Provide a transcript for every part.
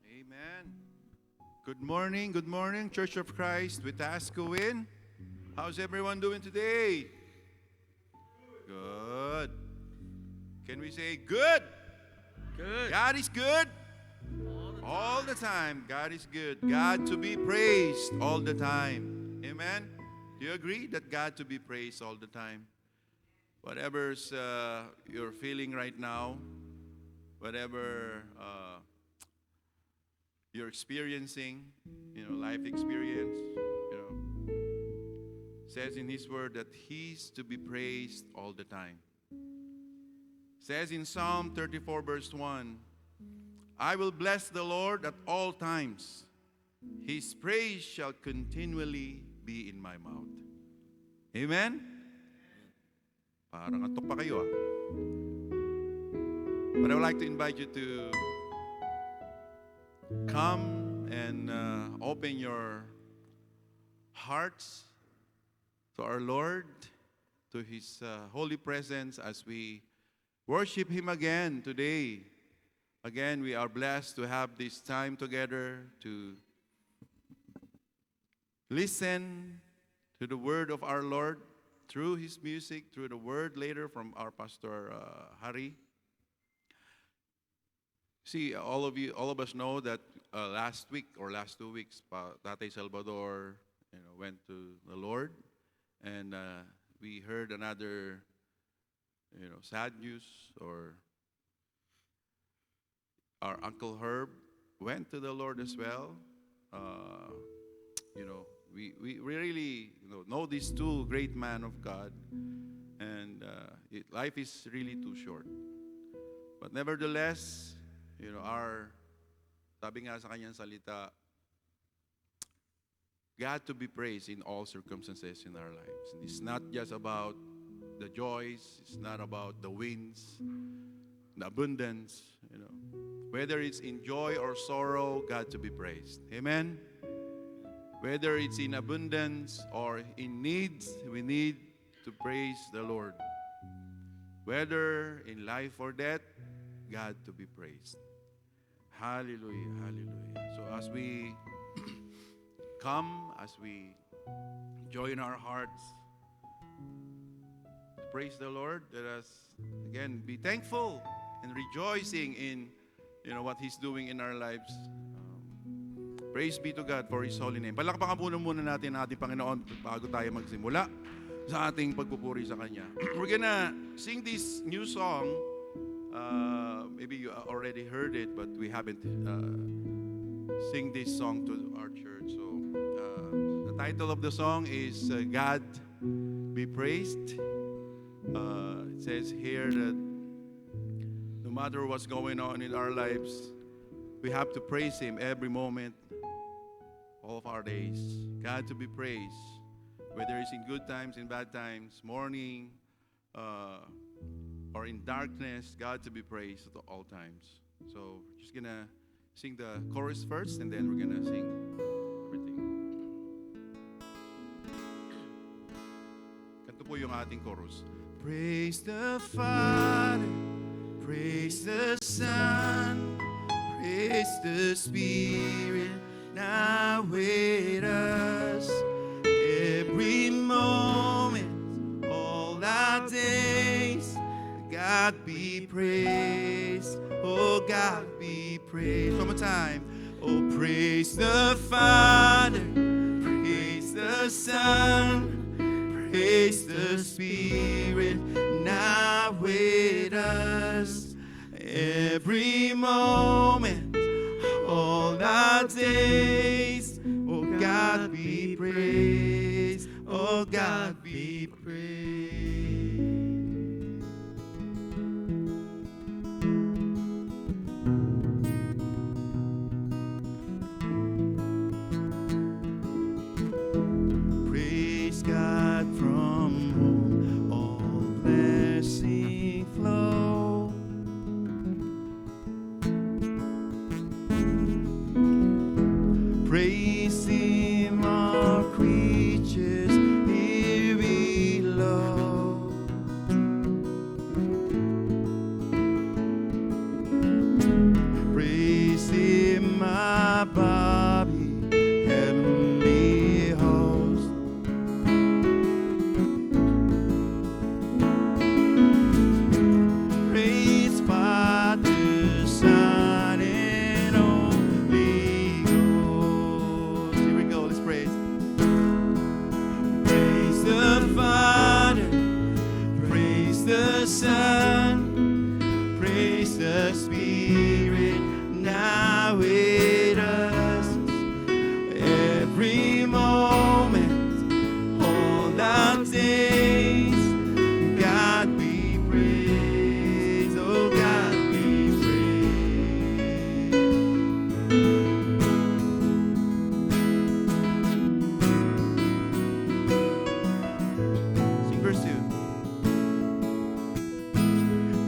Amen. Good morning, Church of Christ with Ascowin. How's everyone doing today? Good. Can we say good? Good. God is good all the time. God is good. God to be praised all the time. Amen. Do you agree that God to be praised all the time? Whatever's you're feeling right now, whatever you're experiencing, life experience, says in His Word that He's to be praised all the time. Says in Psalm 34 verse 1, I will bless the Lord at all times. His praise shall continually be in my mouth. Amen? Parang antok pa kayo. But I would like to invite you to come and open your hearts to our Lord, to His holy presence as we worship Him again today. Again, we are blessed to have this time together to listen to the word of our Lord through His music, through the word later from our Pastor Hari. See, all of us know that last week or last 2 weeks, Tatay Salvador, went to the Lord, and we heard another, sad news. Or our Uncle Herb went to the Lord as well. We really know these two great men of God, and life is really too short. But nevertheless, sabi nga sa kanyang salita, God to be praised in all circumstances in our lives. And it's not just about the joys, it's not about the wins, the abundance, Whether it's in joy or sorrow, God to be praised. Amen? Whether it's in abundance or in needs, we need to praise the Lord. Whether in life or death, God to be praised. Hallelujah, hallelujah. So as we come, as we join our hearts to praise the Lord, let us again be thankful and rejoicing in what He's doing in our lives. Praise be to God for His holy name. Palakpakan po muna natin ang ating Panginoon bago tayo magsimula sa ating pagpupuri sa Kanya. We're gonna sing this new song. Maybe you already heard it, but we haven't sing this song to our church. So the title of the song is God Be Praised. It says here that no matter what's going on in our lives, we have to praise Him every moment, all of our days. God to be praised, whether it's in good times, in bad times, morning, or in darkness, God to be praised at all times. So, just gonna sing the chorus first, and then we're gonna sing everything. Kanto po yung ating chorus. Praise the Father, praise the Son, praise the Spirit, now with us, every moment, all our days. God be praised, oh God be praised. One more time. Oh, praise the Father, praise the Son, praise the Spirit, now with us, every moment, all our days. Oh God be praised, oh God be praised. Praise God from whom all blessing flow. Praise Him, all creatures here my body, heavenly host. Praise Father, Son, and Holy Ghost. Here we go, let's praise. Praise the Father, praise the Son, praise the Spirit, now with us. Every moment, all our days, God be praised, oh God be praised. Sing verse 2.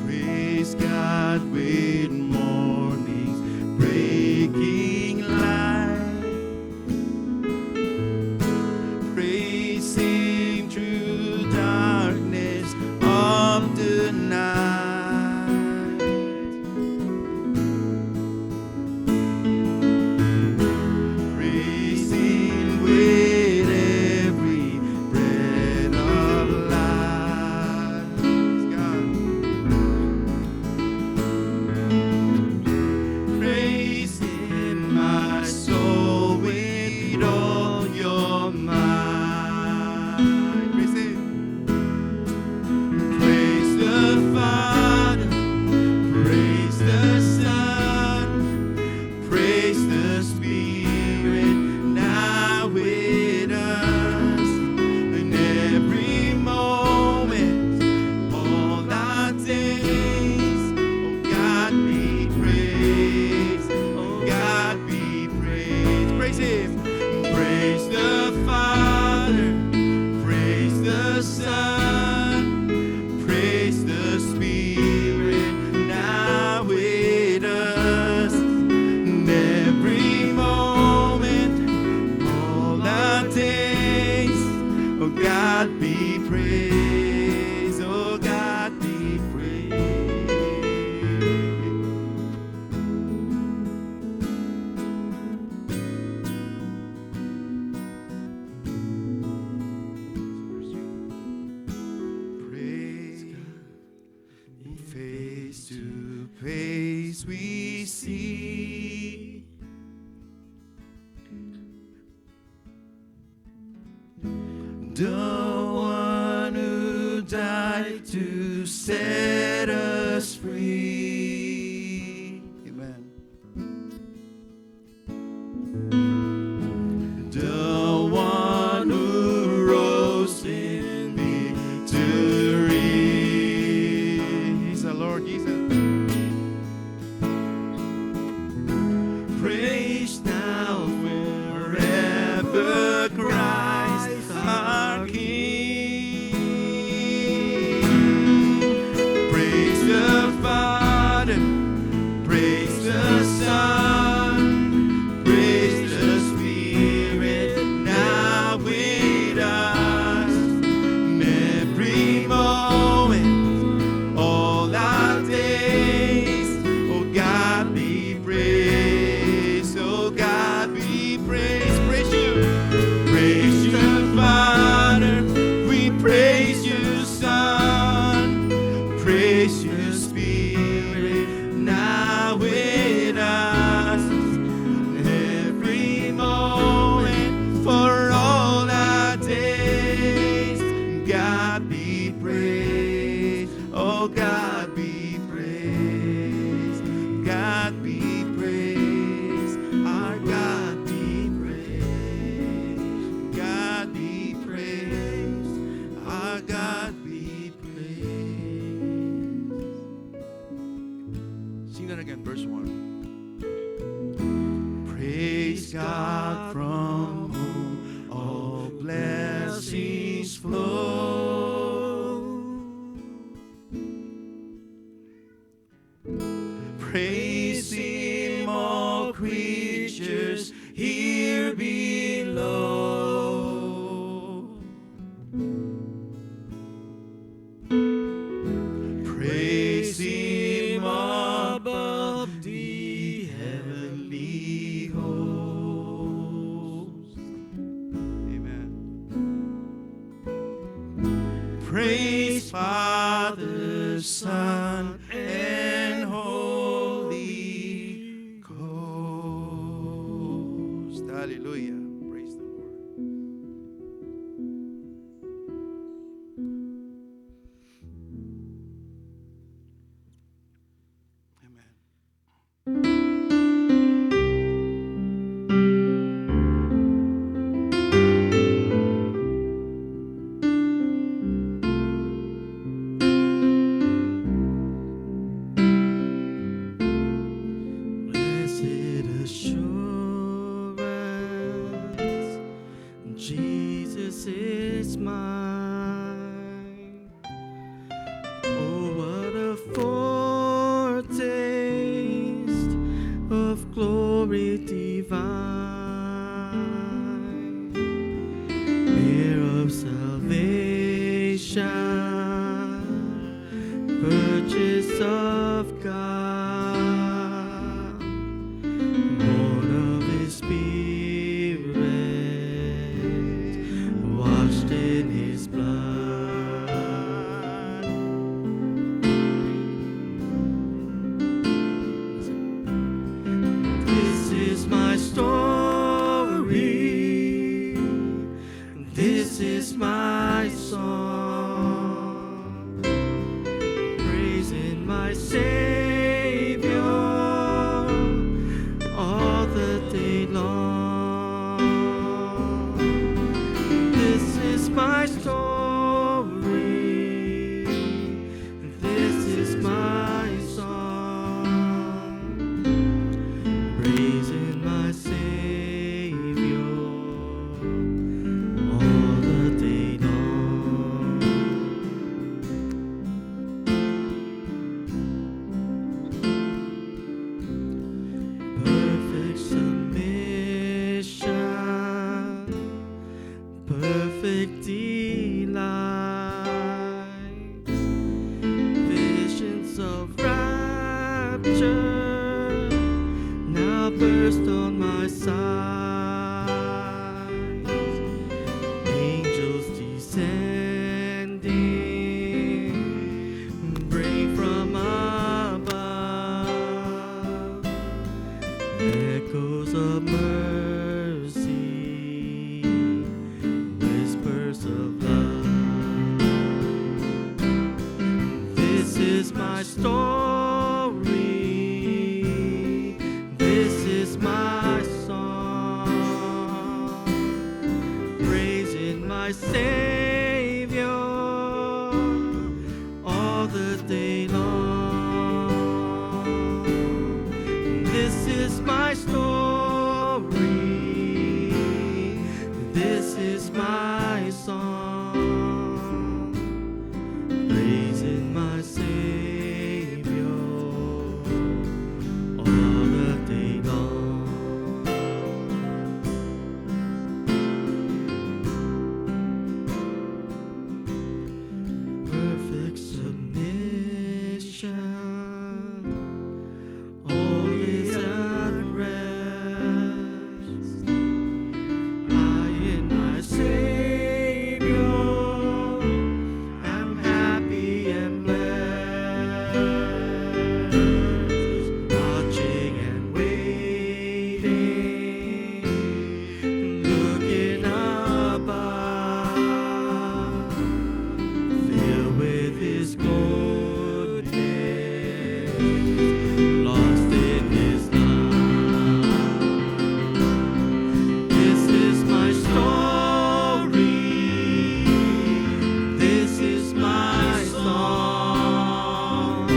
Praise God with mornings breaking light. Praise Him through darkness of the night. Praise Him with every breath of life. Praise God. Praise Him, my soul, with all your might. Praise Him. Praise the Father, praise the Son, praise the Spirit, now with us. In every moment, all our days, oh God be praised, oh God be praised. Praise Him. Praise the Father, praise the Son, praise the Spirit, now with us. In every moment, all our days, oh God be praised, oh God be praised. Praise God, face to face we see. The one who died to set us free. Amen. The one who rose in victory. He's the Lord Jesus. Praise now wherever Christ our King. Praise the Father, praise the Son, praise the Spirit, now with us. In every moment, all our days, oh God be praised, oh God be praised. Praise you. Praise you, Father, we praise you, Son, praise you, Spirit, now with us. Every moment, for all our days, God be praised, oh God be praised, God be praised, our God be praised, God be praised, our God be praised. Sing that again, verse 1. Praise God from whom all blessings flow. Praise Him, all creatures here below. Praise Him above the heavenly host. Father, Son, and Holy Ghost. Hallelujah. Praise the Lord. Amen. Blessed assurance, Jesus is mine. Oh, what a foretaste of glory divine, heir of salvation, purchase of God, born of His Spirit, washed in His blood. This is my story. This is my song, praising my Savior all the day long. This is my story. This is my song, praising my Savior all the day long. Perfect submission, perfect delight, visions of rapture now burst on my sight. Angels descending, bring from above echoes of mercy, whispers of love. This is my story. This is my song, praising my Savior all the day long. This is my story. This is my song, praising my Savior all the day long. Perfect submission, all is at rest. I in my Savior am happy and blessed, watching and waiting, looking above, filled with His goodness, lost in His love. This is my story. This is my song,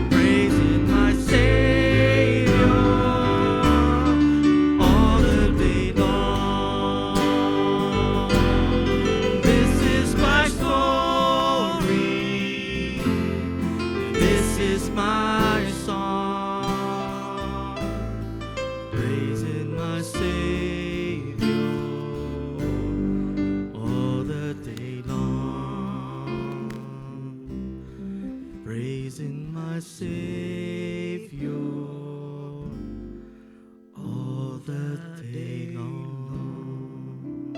praising my Savior all the day long. This is my story. This is my song, praising my Savior all the day long. Praising my Savior all the day long.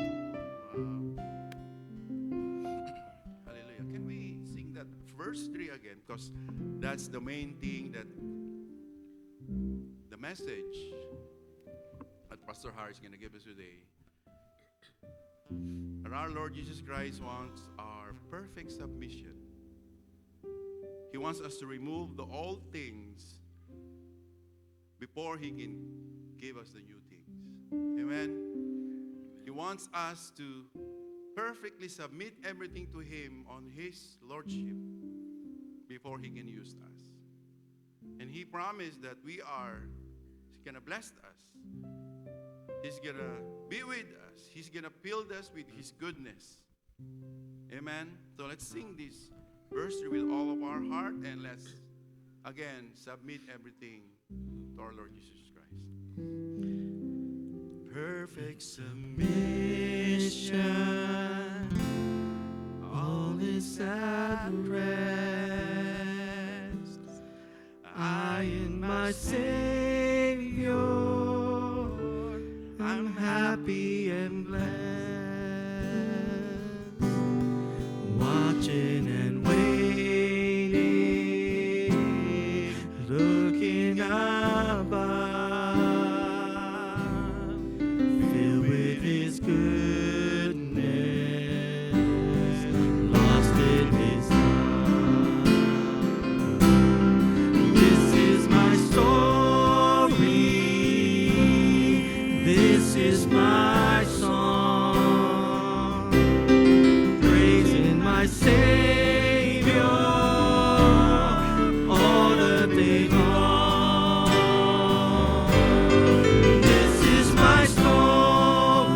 Hallelujah. Can we sing that verse 3 again, because that's the main thing that the message that Pastor Harry is going to give us today. And our Lord Jesus Christ wants our perfect submission. He wants us to remove the old things before He can give us the new things. Amen. He wants us to perfectly submit everything to Him on His Lordship before He can use us. And He promised that He's going to bless us. He's going to be with us. He's going to build us with His goodness. Amen. So let's sing this verse with all of our heart, and let's again submit everything to our Lord Jesus Christ. Perfect submission, all is at rest. I in my Savior, I'm happy and blessed, watching and waiting, looking above, filled with His goodness, lost in His love. This is my story, this is my song, praising my Savior all the day long. This is my story,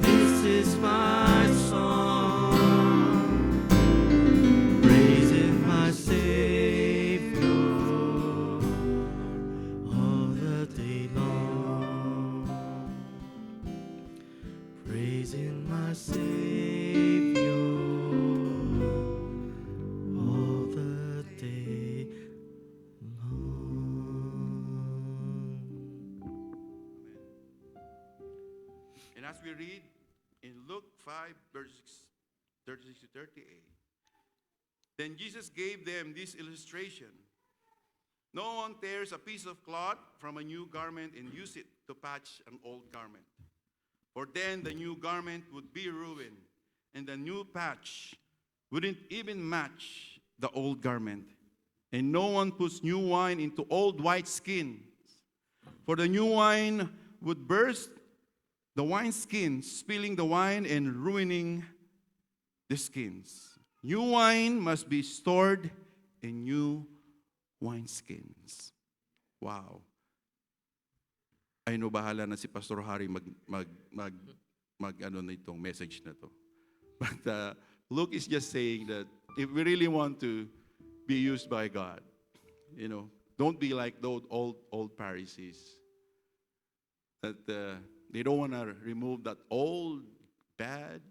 this is my song, praising my Savior all the day long, praising my Savior all the day long. And as we read in Luke 5, verses 36 to 38, then Jesus gave them this illustration. No one tears a piece of cloth from a new garment and use it to patch an old garment. For then the new garment would be ruined, and the new patch wouldn't even match the old garment. And no one puts new wine into old white skins, for the new wine would burst the wineskin, spilling the wine and ruining the skins. New wine must be stored in new wineskins. Wow. Ay no, bahala na si Pastor Harry mag ano na itong message na to. But Luke is just saying that if we really want to be used by God, don't be like those old Pharisees. That they don't want to remove that old, bad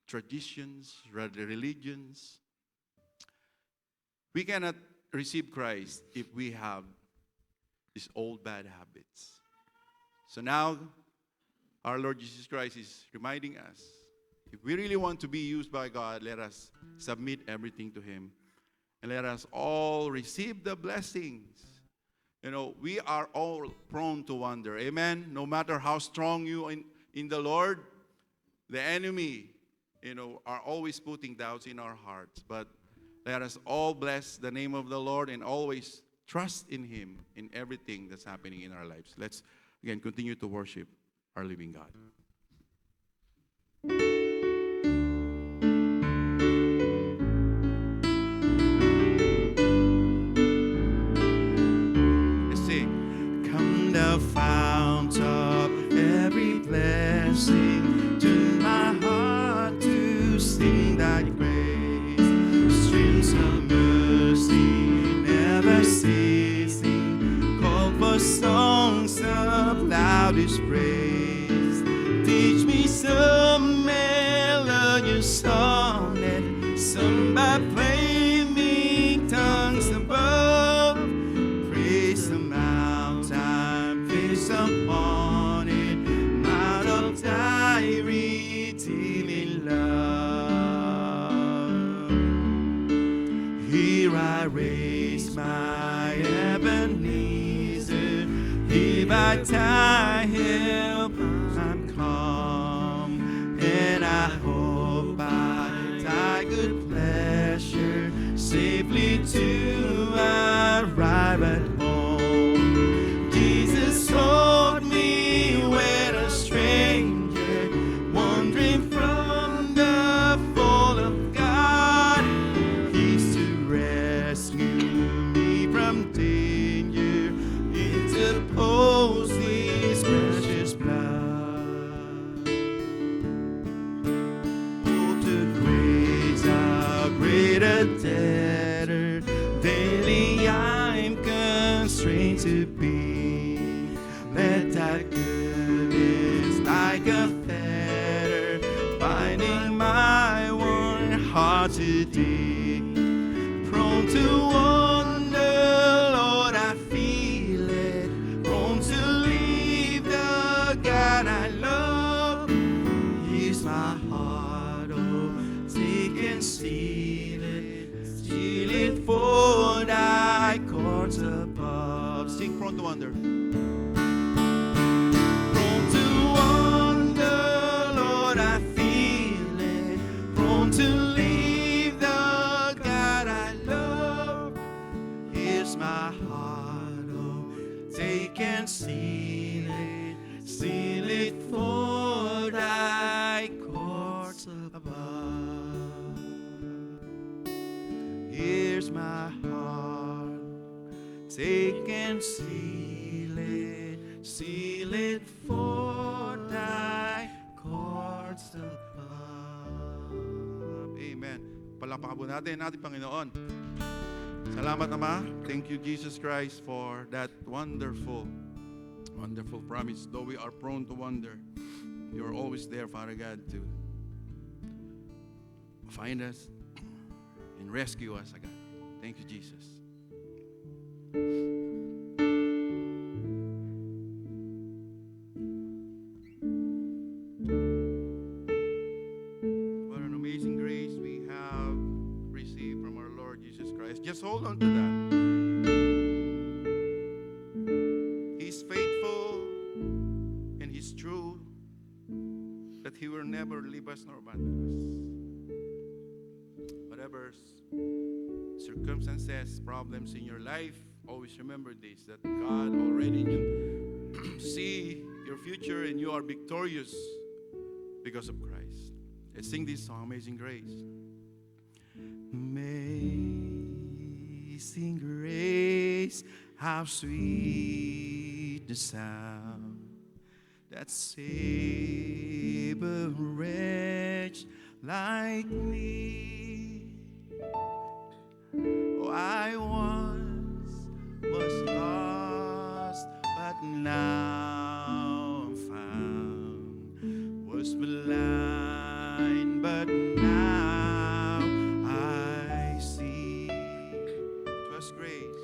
traditions, rather religions. We cannot receive Christ if we have these old bad habits. So now, our Lord Jesus Christ is reminding us, if we really want to be used by God, let us submit everything to Him. And let us all receive the blessings. We are all prone to wander. Amen? No matter how strong you in the Lord, the enemy, are always putting doubts in our hearts. But let us all bless the name of the Lord and always trust in Him in everything that's happening in our lives. Let's, again, continue to worship our living God. Let's sing. Come the fount of every blessing, to my heart to sing thy praise. Streams of mercy never ceasing, call for songs of loudest praise. Teach me some melodious song that sung by flaming tongues above. Praise the mountain, face upon it, mount of thy redeeming love. I raise my Ebenezer. If I die, help, I'm calm, and I hope I die good pleasure, safely to arrive at home. Jesus told me when a stranger, wandering from the fold of God, He's to rescue me from danger, interpose His precious blood. Oh, to grace how great a debtor daily I'm constrained to be. Let that goodness like a fetter binding my worn heart today. Prone to wander, Lord, I feel it. Prone to leave the God I love. Here's my heart, oh, take and seal it for thy courts above. Sing prone to wander. Prone to wander, Lord, I feel it. Prone to leave the God I love. Here's my heart, oh, take and seal it for thy courts above. Here's my heart, take and seal it for thy courts above. Amen. Palakpakan po natin ating Panginoon. Salamat, Ama. Thank you, Jesus Christ, for that wonderful promise. Though we are prone to wander, you are always there, Father God, to find us and rescue us again. Thank you, Jesus. What an amazing grace we have received from our Lord Jesus Christ. Just hold on to that. He's faithful and He's true, that He will never leave us nor abandon us. Whatever circumstances, problems in your life, always remember this, that God already see your future and you are victorious because of Christ. Let's sing this song, Amazing Grace. Amazing grace, how sweet the sound that saved a wretch like me. Oh, I once was lost, but now I'm found. Was blind, but now I see. 'Twas grace.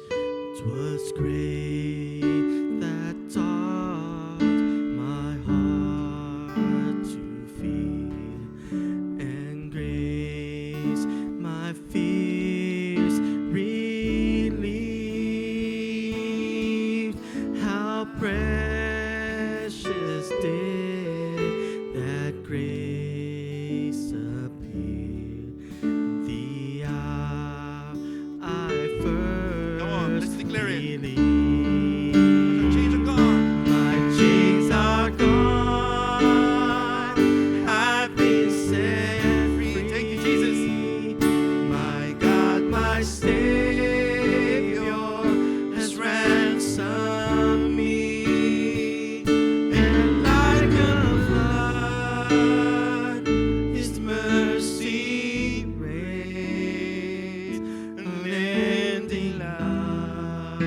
'Twas grace that taught my heart to feel, and grace my fears relieved. How precious did that grace appear the hour I first Come on, let's declare it. believed. The chains are gone. My chains are gone. I've been set free. Thank you, Jesus. My God, my Savior has ransomed me. And like a flood, His mercy reigns, unending love,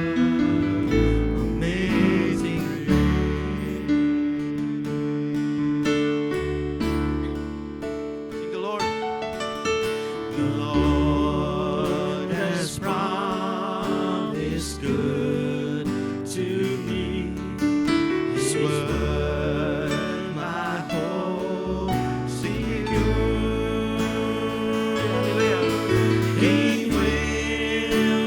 amazing grace. Sing the Lord. The Lord has promised good to me. His word, my hope secure. He will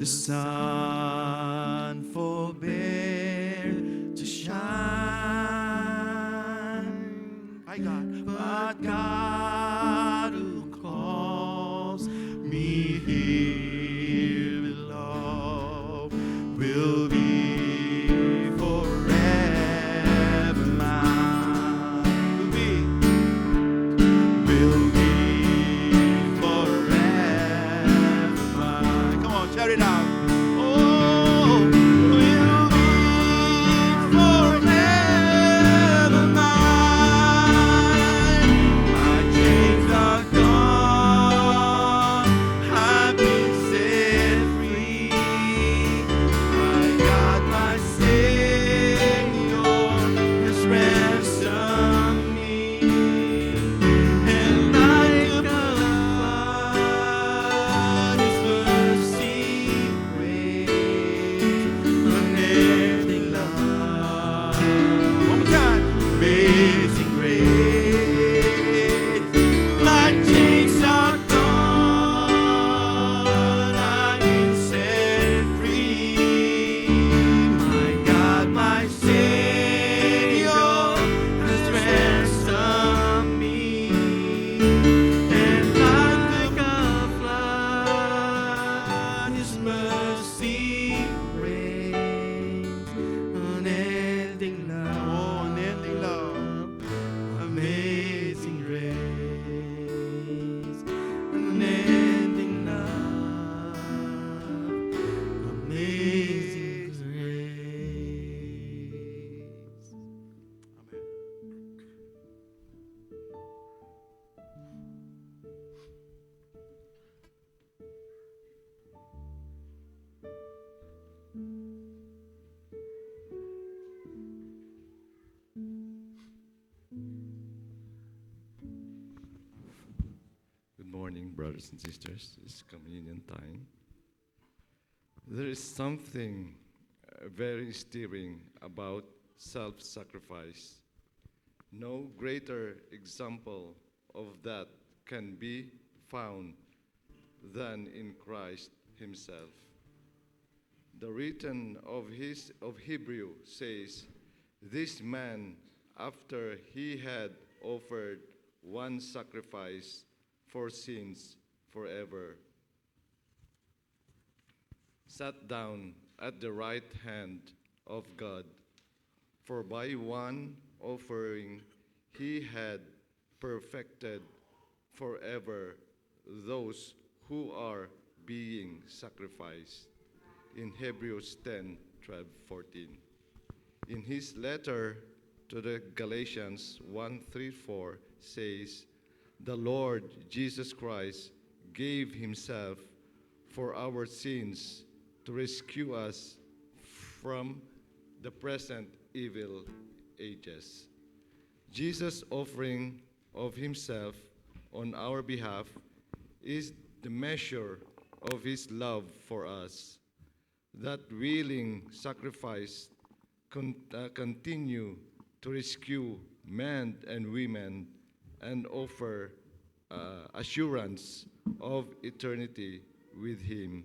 the sun forbear to shine. My God. But God who calls me here with love will be forever mine. Will be forever mine. Come on, shout it out. Oh, will be forever mine. My chains are gone, I've been set free. My God, my Savior has ransomed me. And like a flood, His mercy reigns, unending love. One more time. Amazing grace, my chains are gone, I've been set free. My God, my Savior has ransomed me. And like a flood, His mercy reigns, unending love. Oh, unending love. Amazing grace, unending love, amazing grace. Amen. Good morning, brothers and sisters. It's communion time. There is something very stirring about self-sacrifice. No greater example of that can be found than in Christ Himself. The written of Hebrew says, "This man, after he had offered one sacrifice for sins forever, sat down at the right hand of God. For by one offering he had perfected forever those who are being sacrificed." In Hebrews 10:12, 14. In his letter to the Galatians 1:3-4 says, "The Lord Jesus Christ gave himself for our sins to rescue us from the present evil ages." Jesus' offering of himself on our behalf is the measure of his love for us. That willing sacrifice continue to rescue men and women and offer assurance of eternity with him.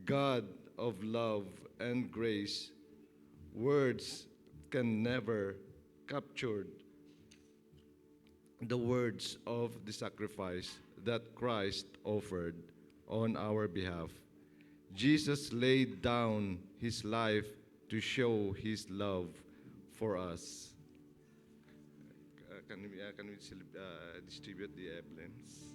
God of love and grace, words can never capture the words of the sacrifice that Christ offered on our behalf. Jesus laid down his life to show his love for us. Can we distribute the emblems?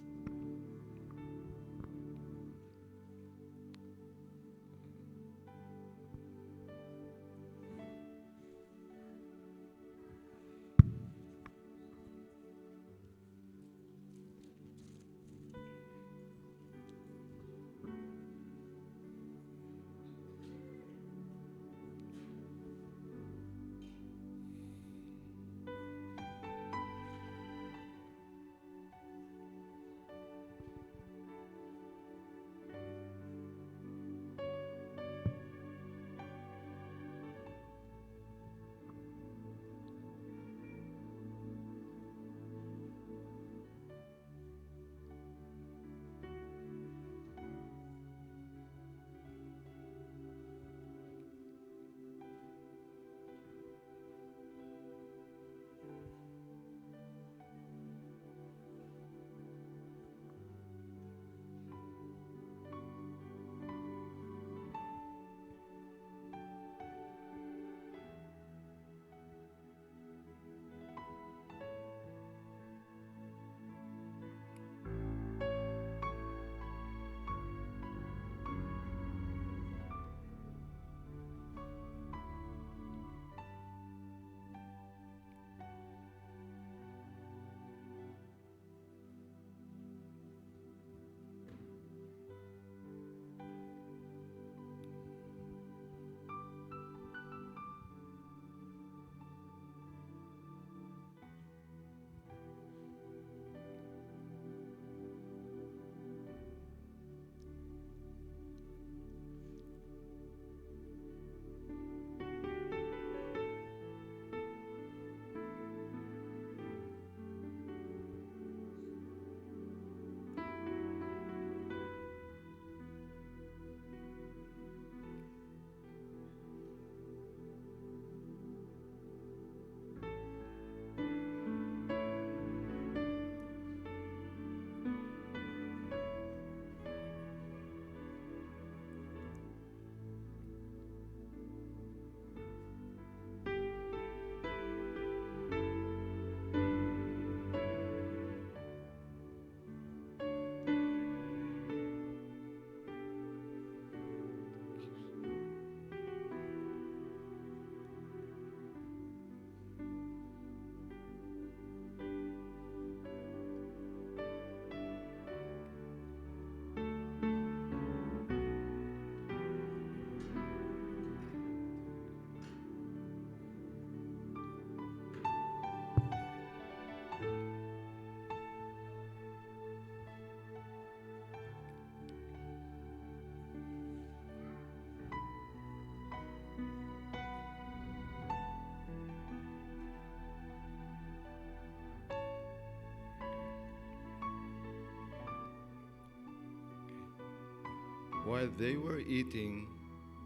While they were eating,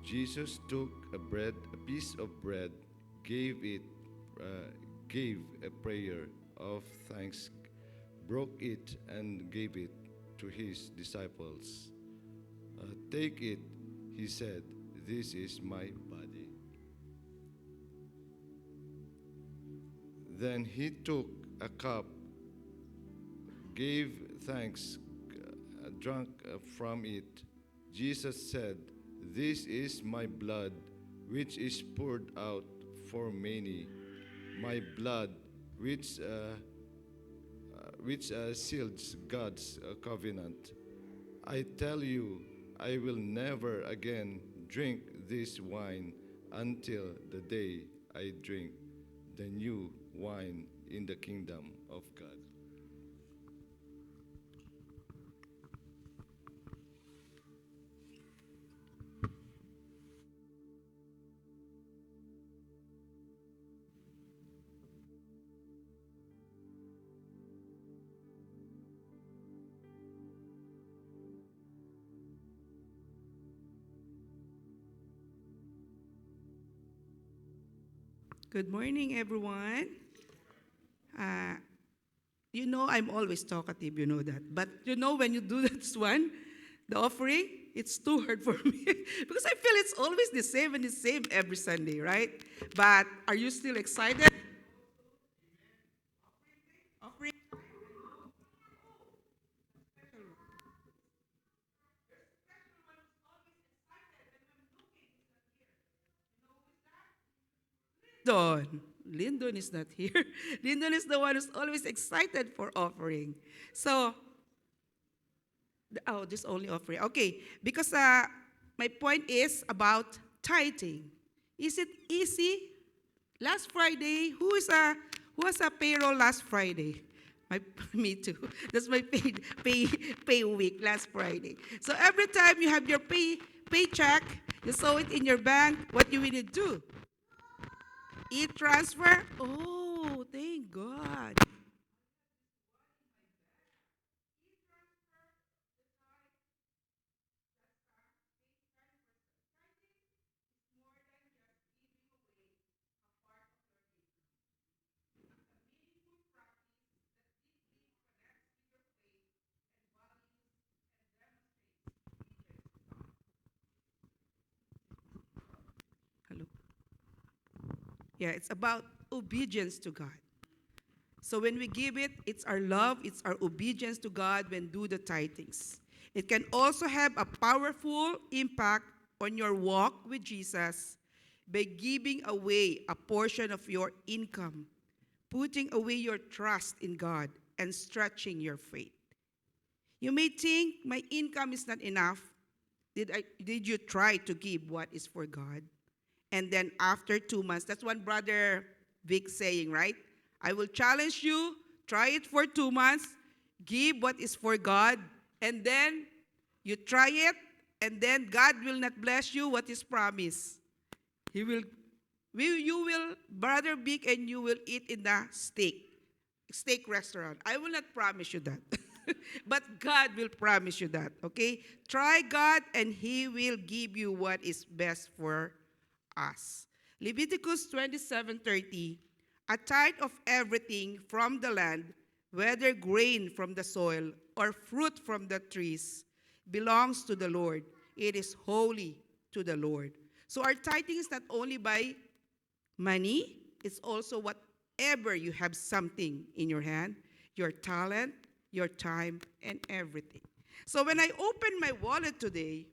Jesus took a piece of bread, gave it, gave a prayer of thanks, broke it, and gave it to his disciples. Take it, he said. This is my body. Then he took a cup, gave thanks, drank from it. Jesus said, "This is my blood, which is poured out for many, my blood, which seals God's covenant. I tell you, I will never again drink this wine until the day I drink the new wine in the kingdom of God." Good morning, everyone. Uh, I'm always talkative, you know that. But when you do this one, the offering, it's too hard for me because I feel it's always the same and the same every Sunday, right? But are you still excited? Offering. Lyndon. Lyndon is not here. Lyndon is the one who's always excited for offering. So, this only offering. Okay, because my point is about tithing. Is it easy? Last Friday, who has a payroll last Friday? Me too. That's my pay week last Friday. So every time you have your paycheck, you saw it in your bank. What you will do? E-transfer? Oh, thank God. Hello. Yeah, it's about obedience to God. So when we give it, it's our love, it's our obedience to God when do the tithings. It can also have a powerful impact on your walk with Jesus by giving away a portion of your income, putting away your trust in God, and stretching your faith. You may think, my income is not enough. Did you try to give what is for God? And then after 2 months, that's one brother Vic saying, right? I will challenge you, try it for 2 months, give what is for God, and then you try it, and then God will not bless you what is promised. You will, Brother Vic, and you will eat in the steak restaurant. I will not promise you that. But God will promise you that, okay? Try God, and He will give you what is best for us. Leviticus 27:30, a tithe of everything from the land, whether grain from the soil or fruit from the trees, belongs to the Lord. It is holy to the Lord. So our tithing is not only by money, it's also whatever you have something in your hand, your talent, your time, and everything. So when I opened my wallet today,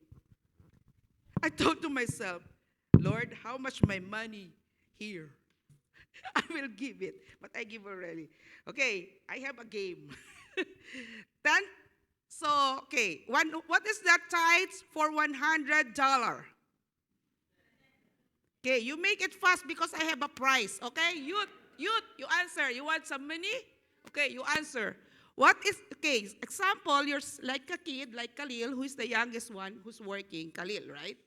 I thought to myself, Lord, how much my money here? I will give it, but I give already. Okay, I have a game. Then, okay, what is that tithes for $100? Okay, you make it fast because I have a prize. Okay, you answer. You want some money? Okay, you answer. What is, okay, example, you're like a kid, like Khalil, who is the youngest one who's working. Khalil, right?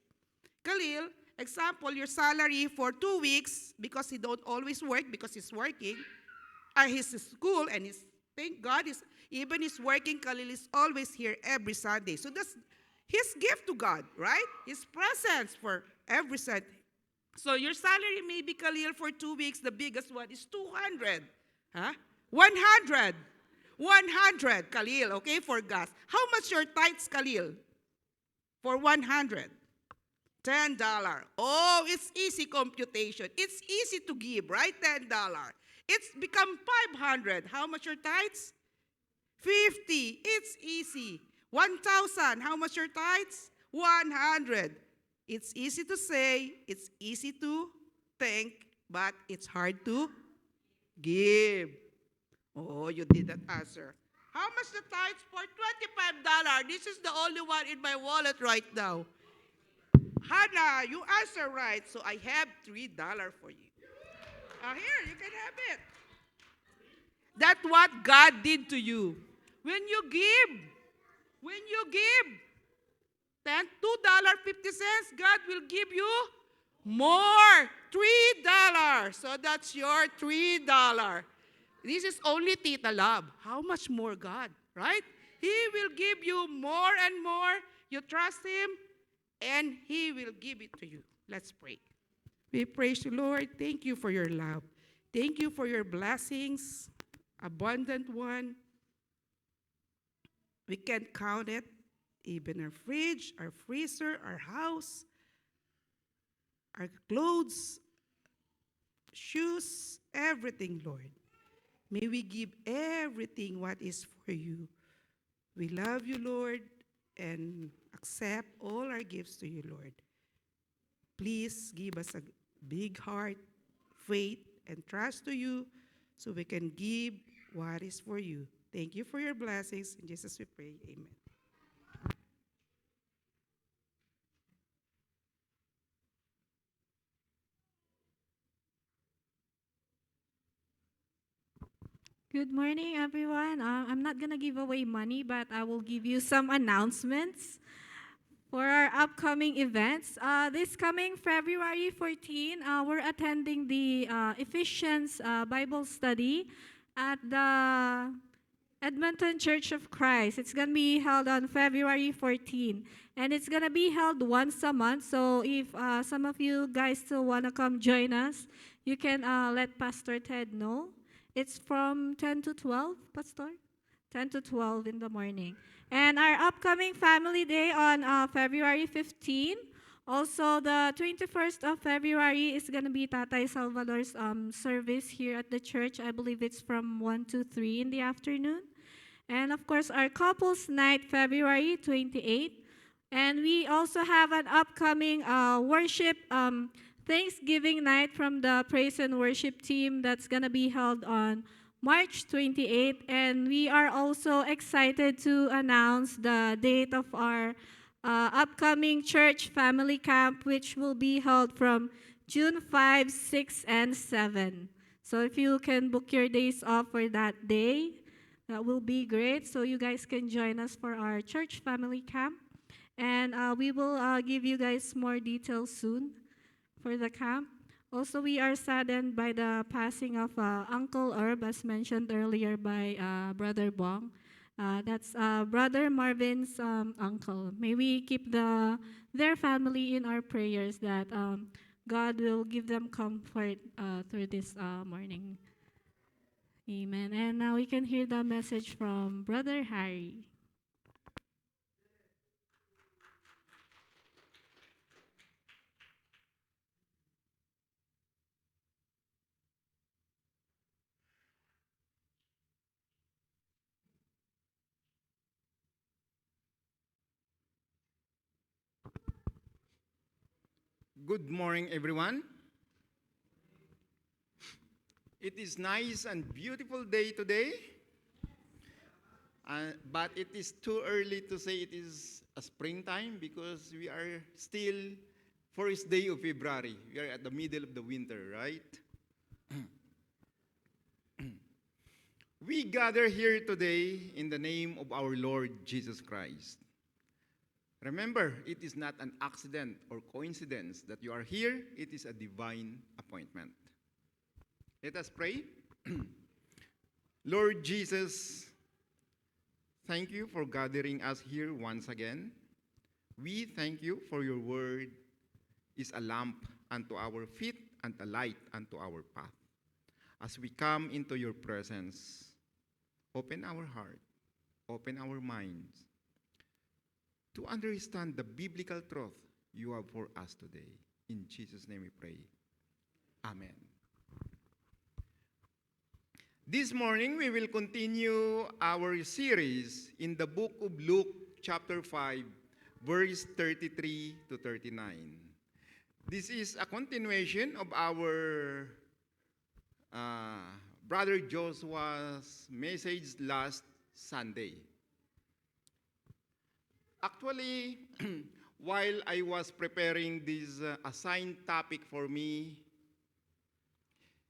Khalil, example, your salary for 2 weeks, because he don't always work, because he's working, his school, and thank God, even he's working, Khalil is always here every Sunday. So His gift to God, right? His presence for every Sunday. So your salary may be, Khalil, for 2 weeks. The biggest one is 200. Huh? 100. 100, Khalil, okay, for gas. How much your tithes, Khalil? For 100. $10. Oh, it's easy computation. It's easy to give, right? $10. It's become 500. How much your tithes? 50. It's easy. 1,000. How much your tithes? 100. It's easy to say, it's easy to think, but it's hard to give. Oh, you didn't answer. How much the tithes for $25? This is the only one in my wallet right now. Hannah, you answer right, so I have $3 for you. Here, you can have it. That's what God did to you. When you give, $2.50, God will give you more, $3. So that's your $3. This is only Tita Love. How much more God, right? He will give you more and more. You trust Him, and He will give it to you. Let's pray. We praise you, Lord. Thank you for your love. Thank you for your blessings, abundant one. We can't count it. Even our fridge, our freezer, our house, our clothes, shoes, everything, Lord. May we give everything what is for you. We love you, Lord, and accept all our gifts to you, Lord. Please give us a big heart, faith, and trust to you so we can give what is for you. Thank you for your blessings. In Jesus we pray. Amen. Good morning, everyone. I'm not going to give away money, but I will give you some announcements for our upcoming events. This coming February 14, we're attending the Ephesians Bible study at the Edmonton Church of Christ. It's going to be held on February 14, and it's going to be held once a month. So if some of you guys still want to come join us, you can let Pastor Ted know. It's from 10 to 12, Pastor? 10 to 12 in the morning. And our upcoming Family Day on February 15. Also, the 21st of February is going to be Tatay Salvador's service here at the church. I believe it's from 1 to 3 in the afternoon. And of course, our couples night, February 28. And we also have an upcoming worship Thanksgiving night from the Praise and Worship team that's going to be held on March 28th. And we are also excited to announce the date of our upcoming church family camp, which will be held from June 5, 6, and 7. So if you can book your days off for that day, that will be great. So you guys can join us for our church family camp. And we will give you guys more details soon for the camp. Also, we are saddened by the passing of Uncle Herb, as mentioned earlier by Brother Bong. That's Brother Marvin's uncle. May we keep their family in our prayers that God will give them comfort through this morning. Amen. And now we can hear the message from Brother Harry. Good morning, everyone. It is nice and beautiful day today, but it is too early to say it is a springtime because we are still first day of February. We are at the middle of the winter, right? We gather here today in the name of our Lord Jesus Christ. Remember, it is not an accident or coincidence that you are here. It is a divine appointment. Let us pray. Lord Jesus, thank you for gathering us here once again. We thank you for your word is a lamp unto our feet and a light unto our path. As we come into your presence, open our heart, open our minds to understand the biblical truth you have for us today. In Jesus' name we pray. Amen. This morning, we will continue our series in the book of Luke, chapter 5, verse 33 to 39. This is a continuation of our Brother Joshua's message last Sunday. Actually, while I was preparing this assigned topic for me,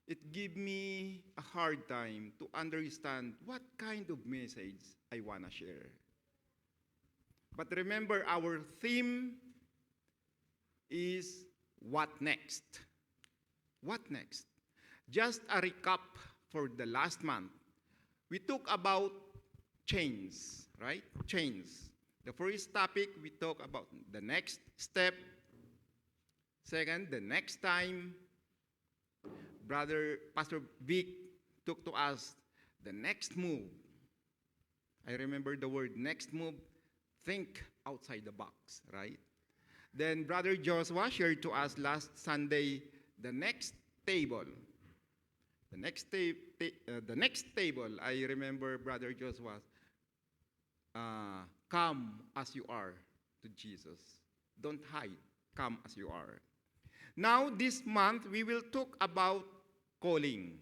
it gave me a hard time to understand what kind of message I want to share. But remember, our theme is what next? What next? Just a recap for the last month. We talked about chains, right? Chains. The first topic, we talked about the next step. Second, the next time. Pastor Vic took to us the next move. I remember the word next move, think outside the box, right? Then Brother Joshua shared to us last Sunday the next table. The next table, I remember Brother Joshua, come as you are to Jesus. Don't hide, come as you are. Now, this month, we will talk about calling.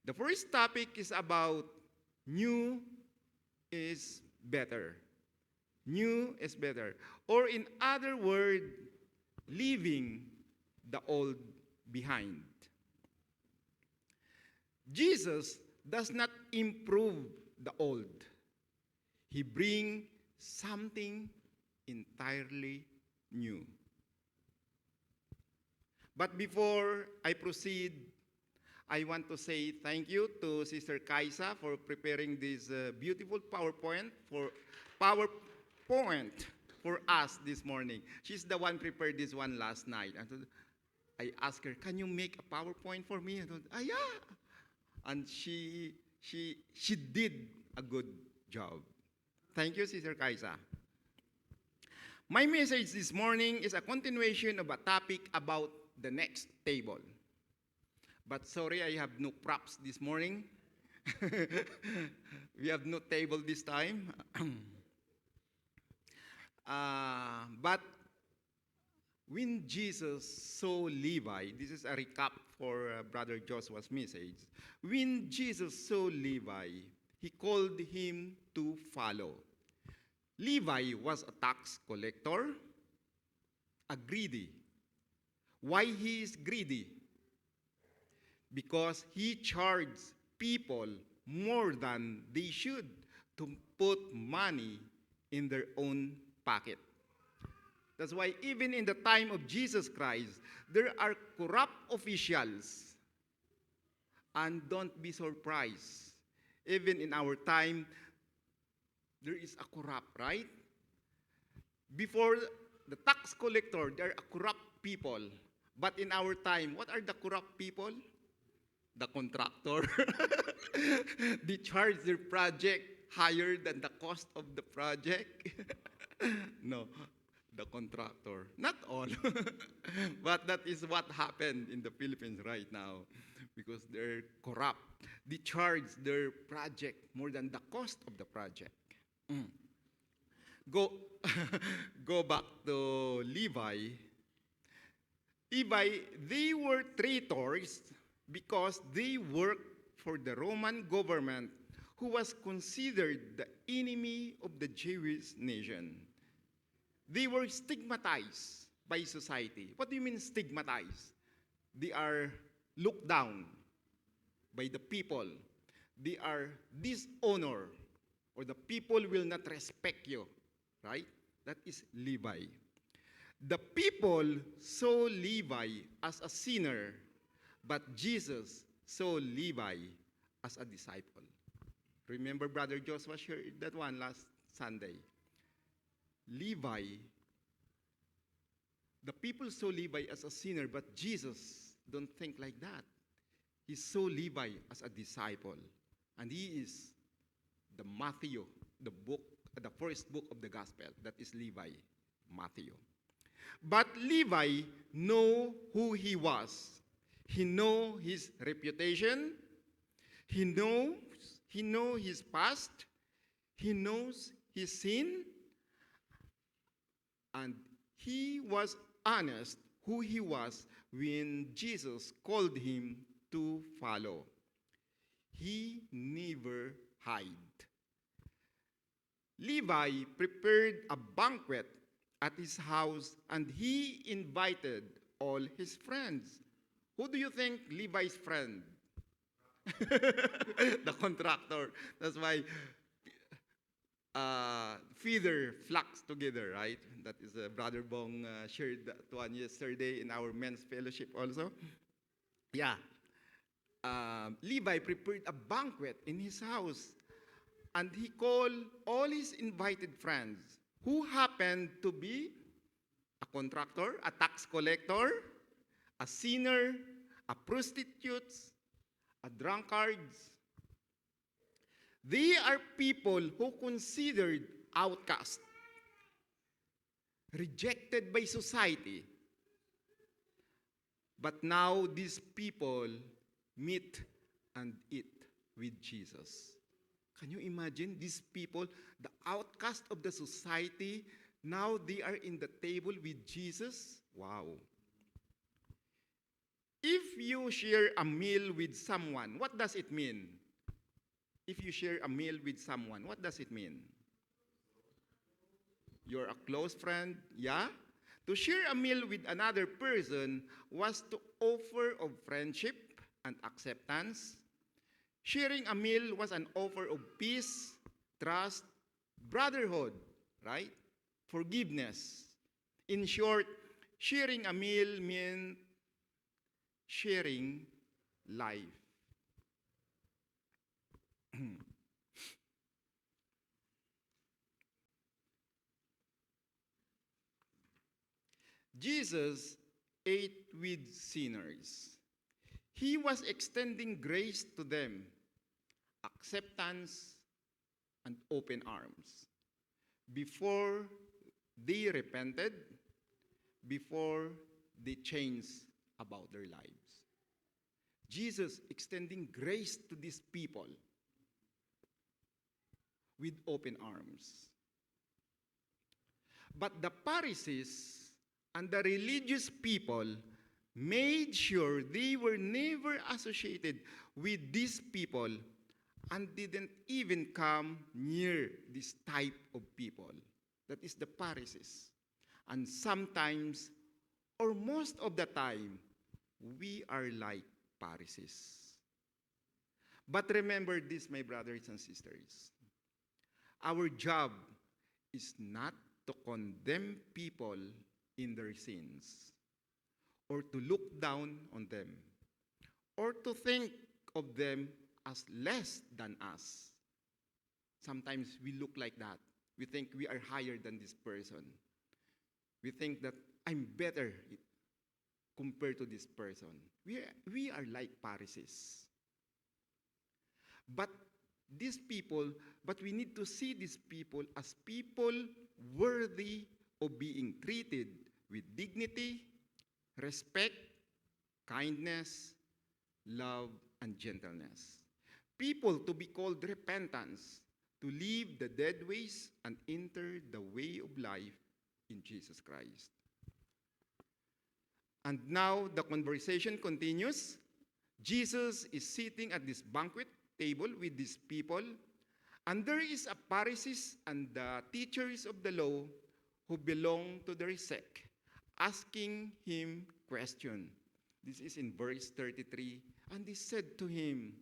The first topic is about new is better. New is better. Or in other words, leaving the old behind. Jesus does not improve the old. He brings something entirely new. But before I proceed, I want to say thank you to Sister Kaisa for preparing this beautiful PowerPoint for us this morning. She's the one prepared this one last night. And I asked her, "Can you make a PowerPoint for me?" And I thought, yeah. And she did a good job. Thank you, Sister Kaisa. My message this morning is a continuation of a topic about the next table. But sorry, I have no props this morning. We have no table this time. But when Jesus saw Levi, this is a recap for Brother Joshua's message. When Jesus saw Levi, he called him to follow. Levi was a tax collector, a greedy. Why he is greedy? Because he charged people more than they should to put money in their own pocket. That's why even in the time of Jesus Christ, there are corrupt officials. And don't be surprised. Even in our time, there is a corrupt, right? Before the tax collector, there are corrupt people. But in our time, what are the corrupt people? The contractor. They charge their project higher than the cost of the project. No, the contractor. Not all. But that is what happened in the Philippines right now. Because they're corrupt. They charge their project more than the cost of the project. Go back to Levi. Levi, they were traitors because they worked for the Roman government, who was considered the enemy of the Jewish nation. They were stigmatized by society. What do you mean stigmatized? They are looked down by the people. They are dishonored, or the people will not respect you, right? That is Levi. The people saw Levi as a sinner, but Jesus saw Levi as a disciple. Remember Brother Joshua shared that one last Sunday. Levi, the people saw Levi as a sinner, but Jesus don't think like that. He saw Levi as a disciple, and he is the Matthew, the first book of the gospel. That is Levi, Matthew. But Levi know who he was. He know his reputation. He knows his past. He knows his sin. And he was honest who he was when Jesus called him to follow. He never hid. Levi prepared a banquet at his house, and he invited all his friends. Who do you think Levi's friend? The contractor. That's why feeder flocks together, right? That is Brother Bong shared that one yesterday in our men's fellowship also. Yeah. Levi prepared a banquet in his house, and he called all his invited friends, who happened to be a contractor, a tax collector, a sinner, a prostitutes, a drunkards. They are people who considered outcast, rejected by society. But now these people meet and eat with Jesus. Can you imagine these people, the outcast of the society, now they are in the table with Jesus? Wow. If you share a meal with someone, what does it mean? If you share a meal with someone, what does it mean? You're a close friend, yeah? To share a meal with another person was to offer of friendship and acceptance. Sharing a meal was an offer of peace, trust, brotherhood, right? Forgiveness. In short, sharing a meal meant sharing life. Jesus ate with sinners. He was extending grace to them, acceptance, and open arms. Before they repented, before they changed about their lives. Jesus extending grace to these people with open arms. But the Pharisees and the religious people made sure they were never associated with these people and didn't even come near this type of people. That is the Pharisees. And sometimes, or most of the time, we are like Pharisees. But remember this, my brothers and sisters. Our job is not to condemn people in their sins, or to look down on them, or to think of them as less than us. Sometimes we look like that. We think we are higher than this person. We think that I'm better compared to this person. We are like Pharisees. But we need to see these people as people worthy of being treated with dignity, respect, kindness, love, and gentleness. People to be called repentance, to leave the dead ways and enter the way of life in Jesus Christ. And now the conversation continues. Jesus is sitting at this banquet table with these people, and there is a Pharisees and the teachers of the law who belong to their sect, asking him question. This is in verse 33. And they said to him,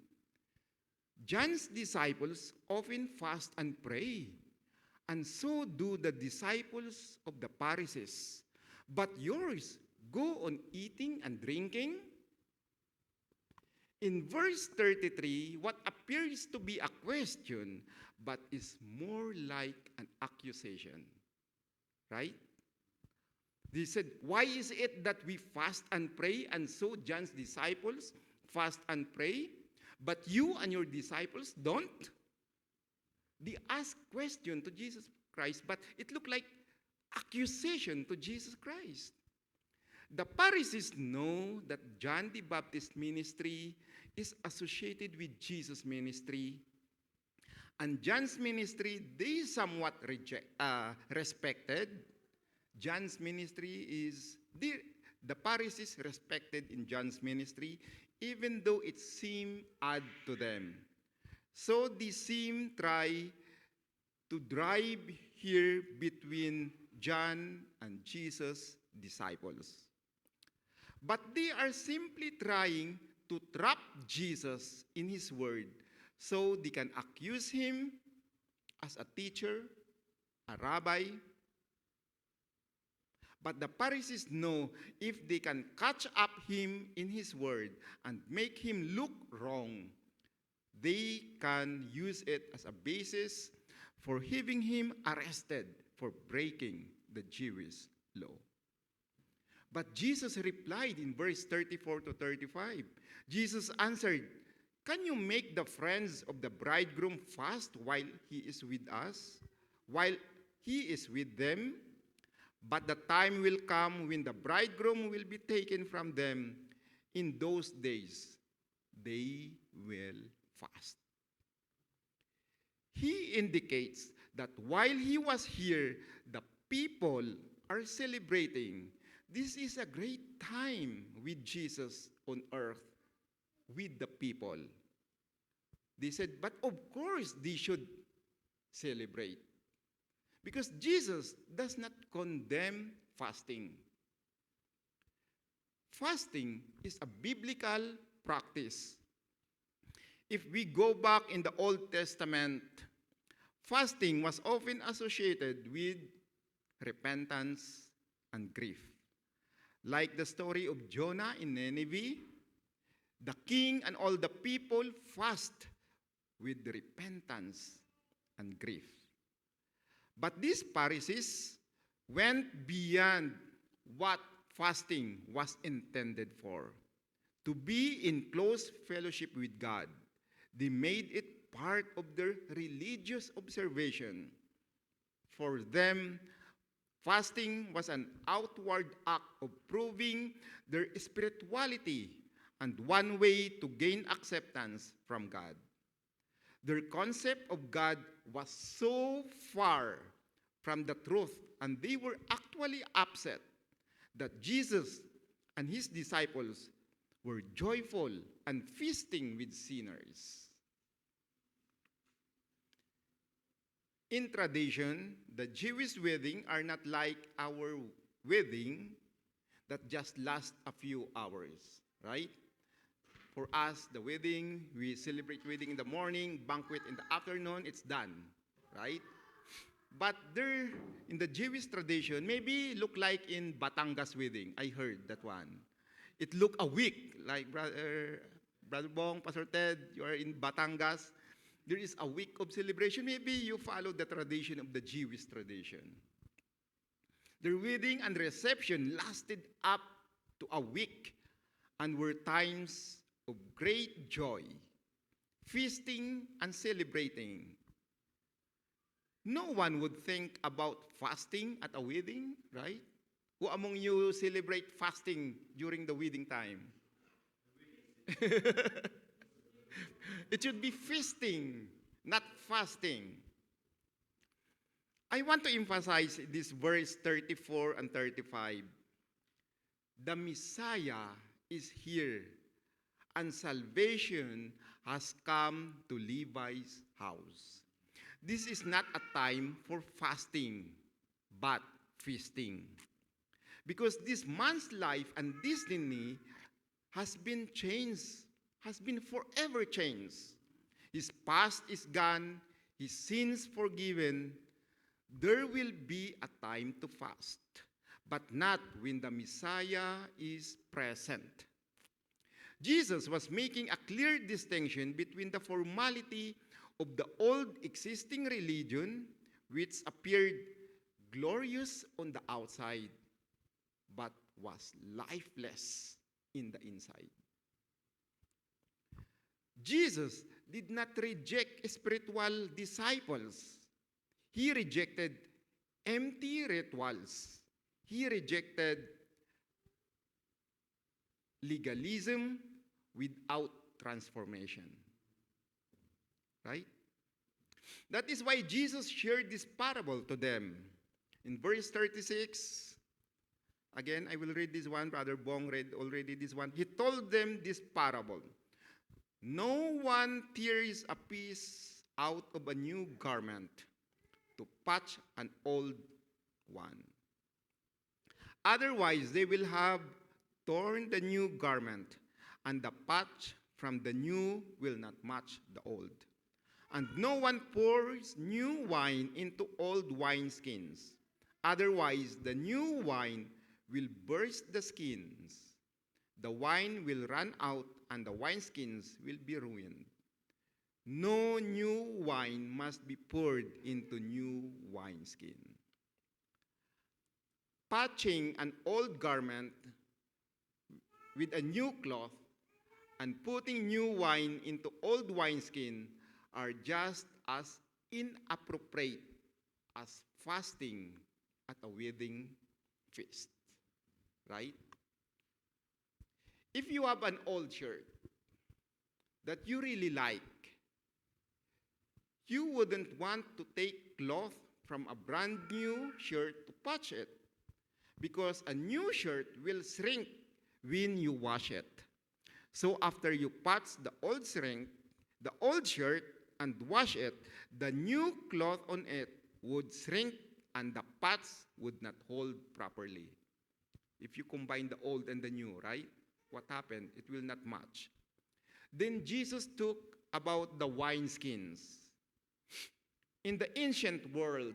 John's disciples often fast and pray, and so do the disciples of the Pharisees. But yours go on eating and drinking? In verse 33, what appears to be a question, but is more like an accusation. right? They said, why is it that we fast and pray, and so John's disciples fast and pray, but you and your disciples don't? They asked question to Jesus Christ, but it looked like accusation to Jesus Christ. The Pharisees know that John the Baptist ministry is associated with Jesus' ministry. And John's ministry, they somewhat respected. John's ministry is, the Pharisees respected in John's ministry, even though it seemed odd to them. So they seem try to drive here between John and Jesus' disciples. But they are simply trying to trap Jesus in his word so they can accuse him as a teacher, a rabbi. But the Pharisees know if they can catch up him in his word and make him look wrong, they can use it as a basis for having him arrested for breaking the Jewish law. But Jesus replied in verse 34 to 35. Jesus answered, can you make the friends of the bridegroom fast while he is with us, while he is with them? But the time will come when the bridegroom will be taken from them. In those days, they will fast. He indicates that while he was here, the people are celebrating. This is a great time with Jesus on earth, with the people. They said, but of course they should celebrate. Because Jesus does not condemn fasting. Fasting is a biblical practice. If we go back in the Old Testament, fasting was often associated with repentance and grief. Like the story of Jonah in Nineveh, the king and all the people fast with repentance and grief. But these Pharisees went beyond what fasting was intended for. To be in close fellowship with God. They made it part of their religious observation. For them, fasting was an outward act of proving their spirituality and one way to gain acceptance from God. Their concept of God was so far from the truth, and they were actually upset that Jesus and his disciples were joyful and feasting with sinners. In tradition, the Jewish wedding are not like our wedding that just lasts a few hours, right? For us, the wedding, we celebrate wedding in the morning, banquet in the afternoon, it's done, right? But there, in the Jewish tradition, maybe look like in Batangas wedding. I heard that one. It look a week, like Brother Bong, Pastor Ted, you are in Batangas. There is a week of celebration. Maybe you follow the tradition of the Jewish tradition. Their wedding and reception lasted up to a week and were times of great joy, feasting and celebrating. No one would think about fasting at a wedding, right? Who among you celebrate fasting during the wedding time? It should be feasting, not fasting. I want to emphasize this verse 34 and 35. The Messiah is here, and salvation has come to Levi's house. This is not a time for fasting, but feasting. Because this man's life and destiny has been changed, has been forever changed. His past is gone, his sins forgiven. There will be a time to fast, but not when the Messiah is present. Jesus was making a clear distinction between the formality of the old existing religion, which appeared glorious on the outside, but was lifeless in the inside. Jesus did not reject spiritual disciples. He rejected empty rituals. He rejected legalism without transformation. Right? That is why Jesus shared this parable to them. In verse 36, again, I will read this one. Brother Bong read already this one. He told them this parable. No one tears a piece out of a new garment to patch an old one. Otherwise, they will have torn the new garment, and the patch from the new will not match the old. And no one pours new wine into old wineskins. Otherwise, the new wine will burst the skins. The wine will run out, and the wineskins will be ruined. No new wine must be poured into new wineskin. Patching an old garment with a new cloth and putting new wine into old wineskin are just as inappropriate as fasting at a wedding feast. Right? If you have an old shirt that you really like, you wouldn't want to take cloth from a brand new shirt to patch it, because a new shirt will shrink when you wash it. So after you patch the old shirt and wash it, the new cloth on it would shrink and the patch would not hold properly. If you combine the old and the new, right? What happened? It will not match. Then Jesus took about the wineskins. In the ancient world,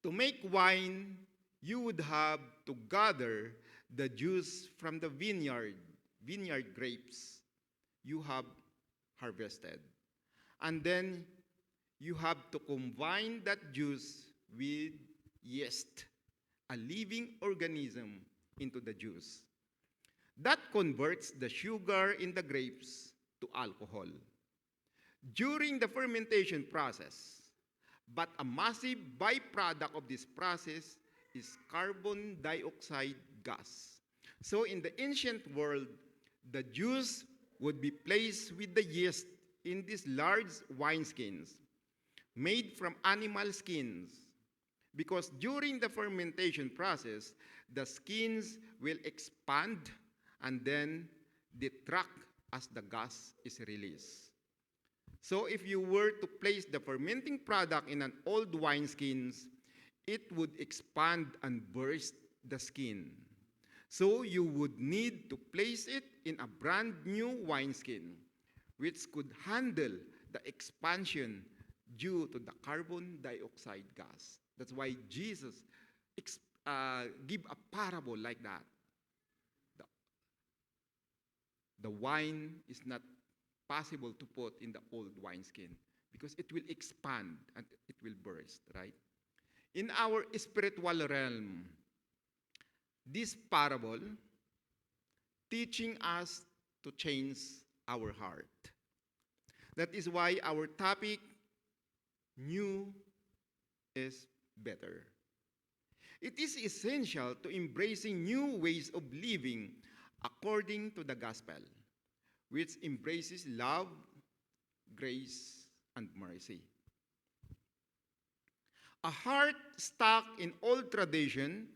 to make wine, you would have to gather the juice from the vineyard grapes you have harvested. And then you have to combine that juice with yeast, a living organism, into the juice. That converts the sugar in the grapes to alcohol during the fermentation process. But a massive byproduct of this process is carbon dioxide gas. So in the ancient world, the juice would be placed with the yeast in these large wineskins made from animal skins, because during the fermentation process, the skins will expand and then detract as the gas is released. So if you were to place the fermenting product in an old wineskins, it would expand and burst the skin. So you would need to place it in a brand new wineskin, which could handle the expansion due to the carbon dioxide gas. That's why Jesus give a parable like that. The wine is not possible to put in the old wineskin because it will expand and it will burst, right? In our spiritual realm, this parable teaching us to change our heart. That is why our topic, new is better. It is essential to embracing new ways of living according to the gospel, which embraces love, grace, and mercy. A heart stuck in old tradition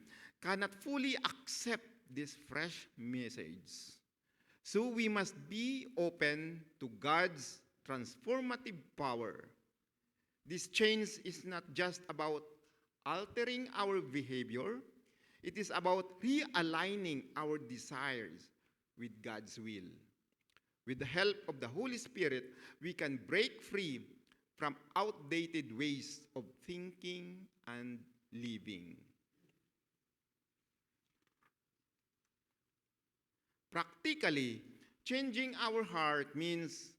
cannot fully accept this fresh message. So we must be open to God's transformative power. This change is not just about altering our behavior, it is about realigning our desires with God's will. With the help of the Holy Spirit, we can break free from outdated ways of thinking and living. Practically, changing our heart means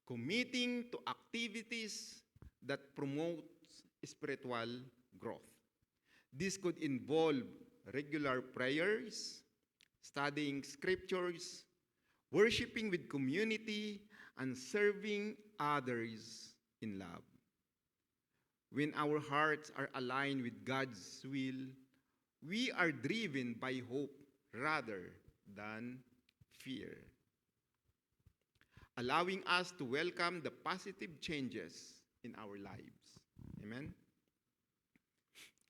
committing to activities that promote spiritual growth. This could involve regular prayers, studying scriptures, worshiping with community, and serving others in love. When our hearts are aligned with God's will, we are driven by hope rather than fear, allowing us to welcome the positive changes in our lives. Amen?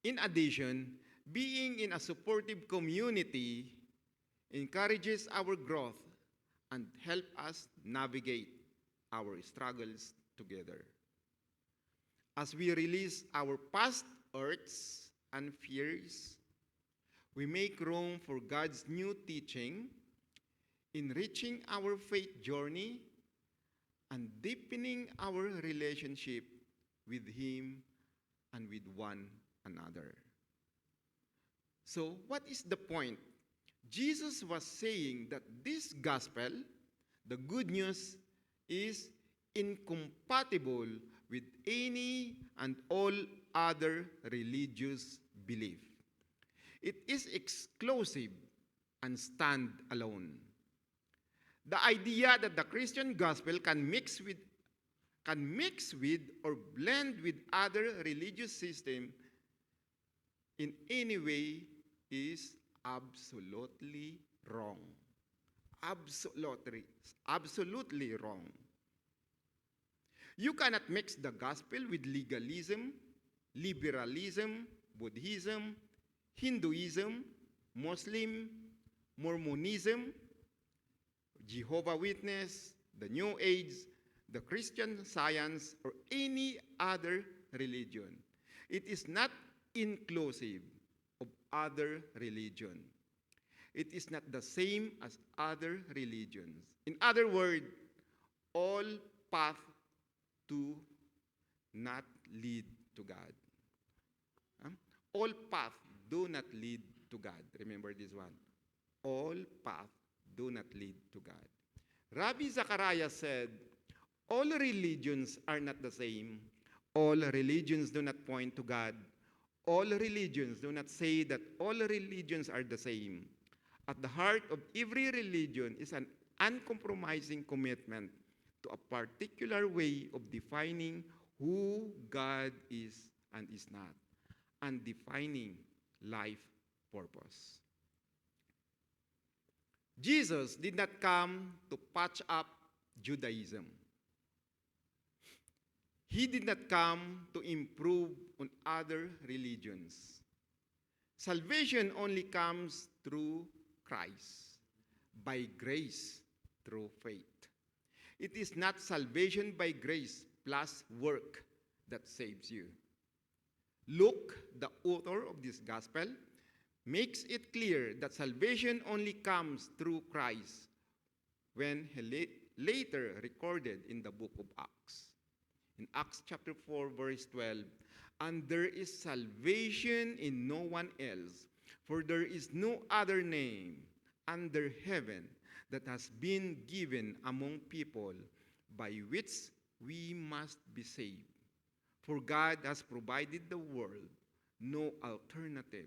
In addition, being in a supportive community encourages our growth and help us navigate our struggles together. As we release our past hurts and fears, we make room for God's new teaching, enriching our faith journey and deepening our relationship with Him and with one another. So, what is the point? Jesus was saying that this gospel, the good news, is incompatible with any and all other religious belief. It is exclusive and stand alone. The idea that the Christian gospel can mix with or blend with other religious systems in any way is absolutely wrong. Absolutely wrong. You cannot mix the gospel with legalism, liberalism, Buddhism, Hinduism, Muslim, Mormonism, Jehovah Witness, the New Age, the Christian Science, or any other religion. It is not inclusive of other religion. It is not the same as other religions. In other words, all paths do not lead to God. All paths do not lead to God. Remember this one. All paths do not lead to God. Rabbi Zacharias said, all religions are not the same. All religions do not point to God. All religions do not say that all religions are the same. At the heart of every religion is an uncompromising commitment to a particular way of defining who God is and is not, and defining life purpose. Jesus did not come to patch up Judaism. He did not come to improve on other religions. Salvation only comes through Christ, by grace through faith. It is not salvation by grace plus work that saves you. Luke, the author of this gospel, makes it clear that salvation only comes through Christ when he later recorded in the book of Acts. In Acts chapter 4, verse 12, and there is salvation in no one else, for there is no other name under heaven that has been given among people by which we must be saved. For God has provided the world no alternative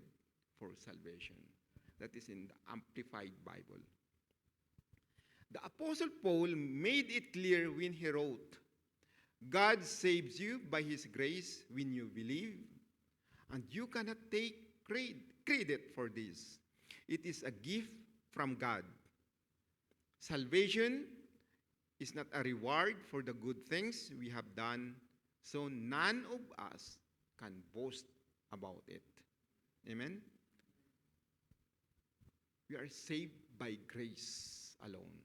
for salvation. That is in the Amplified Bible. The Apostle Paul made it clear when he wrote, God saves you by His grace when you believe, and you cannot take credit for this. It is a gift from God. Salvation is not a reward for the good things we have done, so none of us can boast about it. Amen? We are saved by grace alone.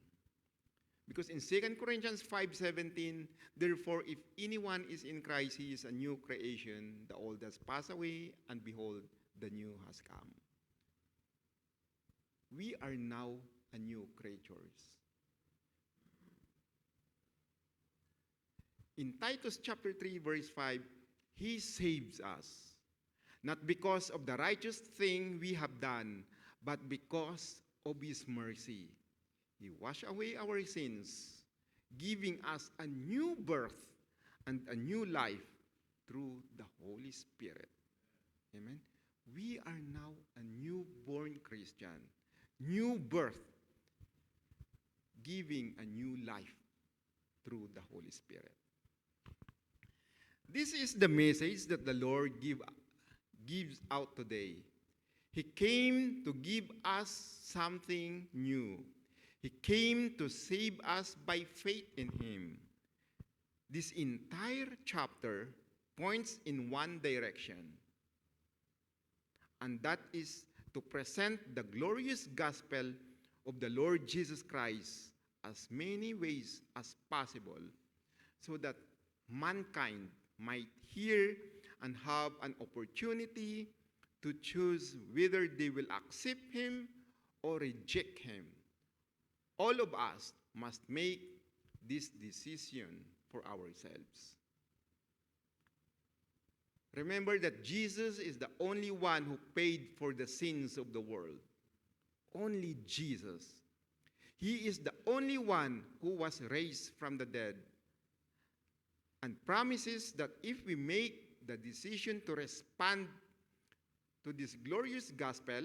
Because in 2 Corinthians 5:17, therefore, if anyone is in Christ, he is a new creation. The old has passed away, and behold, the new has come. We are now a new creatures. In Titus chapter 3, verse 5, He saves us, not because of the righteous thing we have done, but because of His mercy. He washed away our sins, giving us a new birth and a new life through the Holy Spirit. Amen? we are now a newborn Christian, new birth, giving a new life through the Holy Spirit. This is the message that the Lord gives out today. He came to give us something new. He came to save us by faith in Him. This entire chapter points in one direction, and that is to present the glorious gospel of the Lord Jesus Christ as many ways as possible, so that mankind might hear and have an opportunity to choose whether they will accept Him or reject Him. All of us must make this decision for ourselves. Remember that Jesus is the only one who paid for the sins of the world. Only Jesus. He is the only one who was raised from the dead, and promises that if we make the decision to respond to this glorious gospel,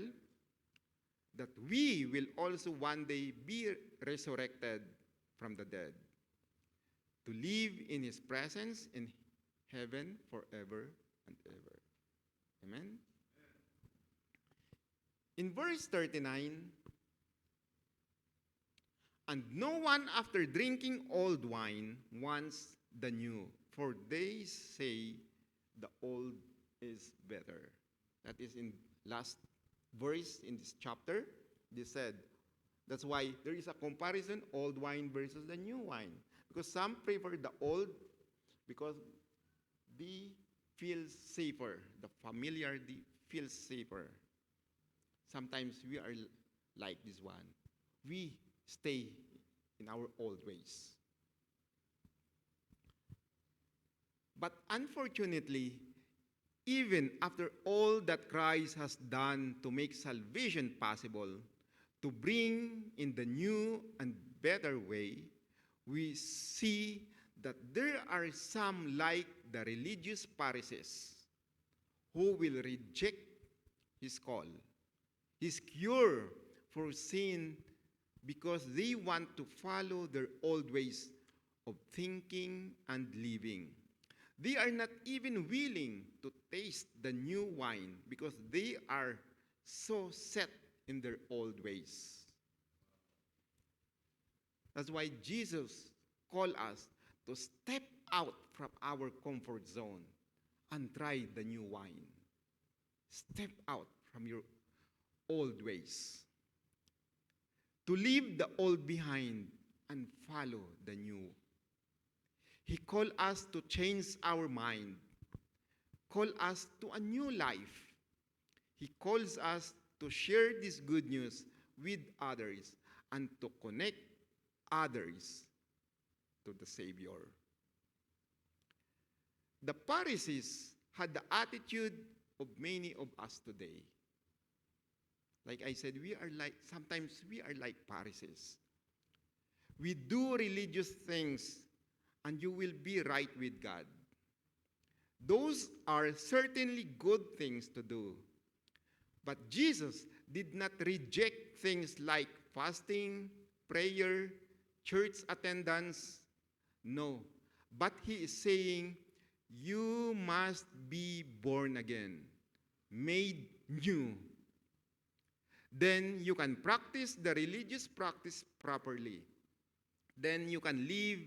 that we will also one day be resurrected from the dead, to live in His presence in heaven forever and ever. Amen? In verse 39, and no one after drinking old wine wants the new, for they say the old is better. That is in last verse in this chapter. They said, that's why there is a comparison, old wine versus the new wine. Because some prefer the old because they feel safer. The familiarity feels safer. Sometimes we are like this one. We stay in our old ways. But unfortunately, even after all that Christ has done to make salvation possible, to bring in the new and better way, we see that there are some, like the religious Pharisees, who will reject His call, His cure for sin, because they want to follow their old ways of thinking and living. They are not even willing to taste the new wine because they are so set in their old ways. That's why Jesus called us to step out from our comfort zone and try the new wine. Step out from your old ways. To leave the old behind and follow the new. He called us to change our mind, call us to a new life. He calls us to share this good news with others and to connect others to the Savior. The Pharisees had the attitude of many of us today. Like I said, sometimes we are like Pharisees. We do religious things and you will be right with God. Those are certainly good things to do. But Jesus did not reject things like fasting, prayer, church attendance. No. But He is saying, you must be born again, made new. Then you can practice the religious practice properly. Then you can live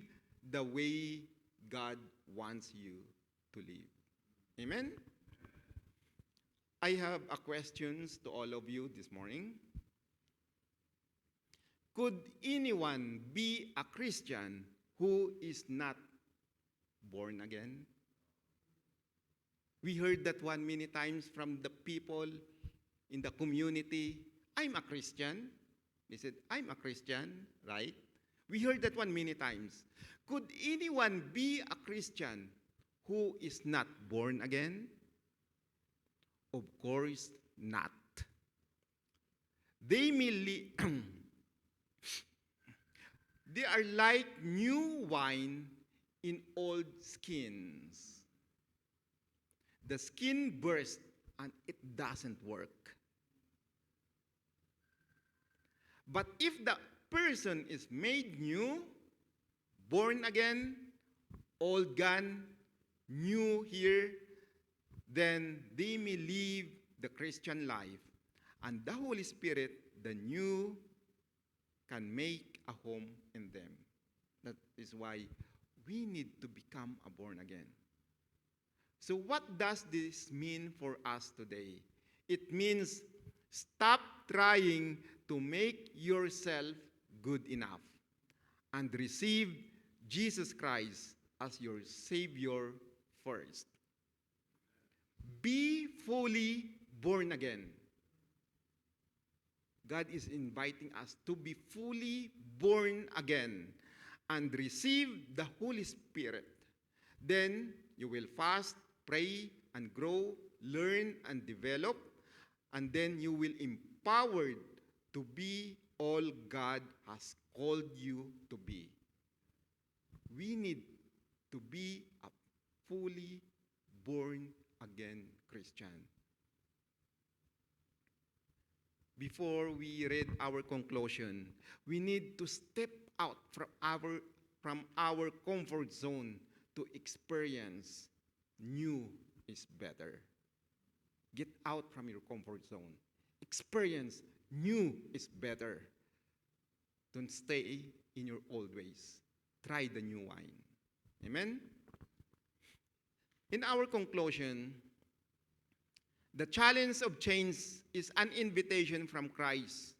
the way God wants you to live. Amen? I have a questions to all of you this morning. Could anyone be a Christian who is not born again? We heard that one many times from the people in the community. I'm a Christian. They said, I'm a Christian, right? We heard that one many times. Could anyone be a Christian who is not born again? Of course not. They merely, they are like new wine in old skins. The skin bursts and it doesn't work. But if the person is made new, born again, old gone, new here, then they may live the Christian life. And the Holy Spirit, the new, can make a home in them. That is why we need to become a born again. So what does this mean for us today? It means stop trying to make yourself good enough and receive Jesus Christ as your Savior first. Be fully born again. God is inviting us to be fully born again and receive the Holy Spirit. Then you will fast, pray, and grow, learn, and develop, and then you will empowered to be all God has called you to be. We need to be a fully born again Christian. Before we read our conclusion, we need to step out from our comfort zone to experience new is better. Get out from your comfort zone. Experience new is better. Don't stay in your old ways. Try the new wine. Amen? In our conclusion, the challenge of change is an invitation from Christ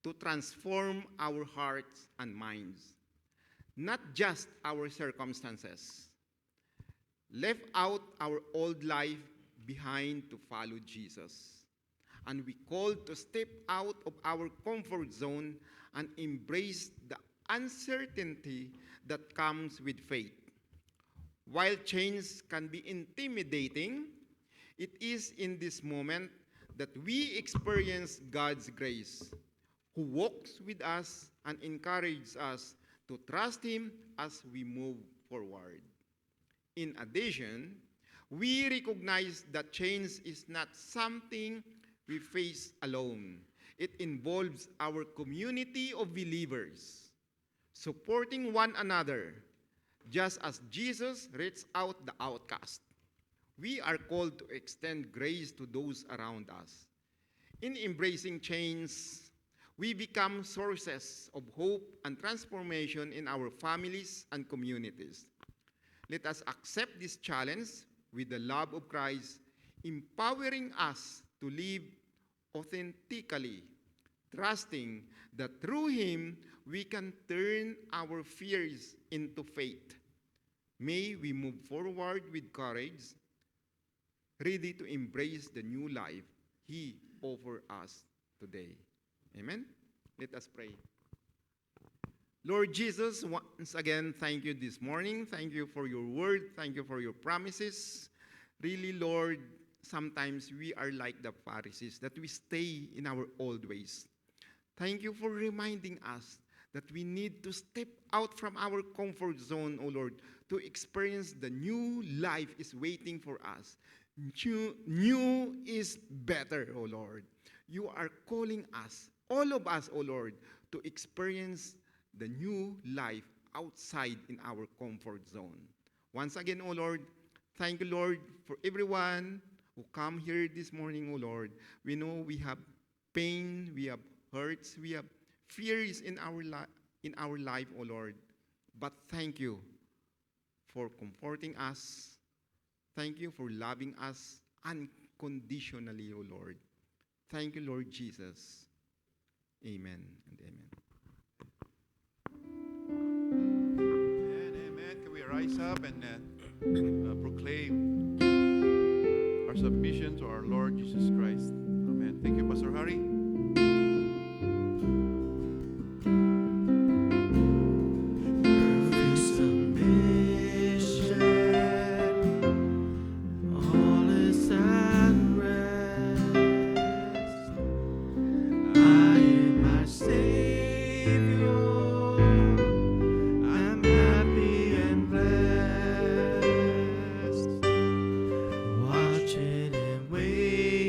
to transform our hearts and minds, not just our circumstances. Left out our old life behind to follow Jesus. And we called to step out of our comfort zone and embrace the uncertainty that comes with faith. While change can be intimidating, it is in this moment that we experience God's grace, who walks with us and encourages us to trust Him as we move forward. In addition, we recognize that change is not something we face alone. It involves our community of believers, supporting one another, just as Jesus reached out the outcast. We are called to extend grace to those around us. In embracing change, we become sources of hope and transformation in our families and communities. Let us accept this challenge with the love of Christ, empowering us to live authentically, trusting that through Him we can turn our fears into faith. May we move forward with courage, ready to embrace the new life He offers us today. Amen? Let us pray. Lord Jesus, once again, thank you this morning. Thank you for your word. Thank you for your promises. Really, Lord, sometimes we are like the Pharisees, that we stay in our old ways. Thank you for reminding us that we need to step out from our comfort zone, O Lord, to experience the new life is waiting for us. New is better, O Lord. You are calling us, all of us, O Lord, to experience the new life outside in our comfort zone. Once again, O Lord, thank you, Lord, for everyone who come here this morning, O Lord. We know we have pain, we have hurts, we have fears in our life, O Lord. But thank you for comforting us. Thank you for loving us unconditionally, O Lord. Thank you, Lord Jesus. Amen and amen. Amen. Can we rise up and proclaim our submission to our Lord Jesus Christ? Amen. Thank you, Pastor Harry. Watching and waiting.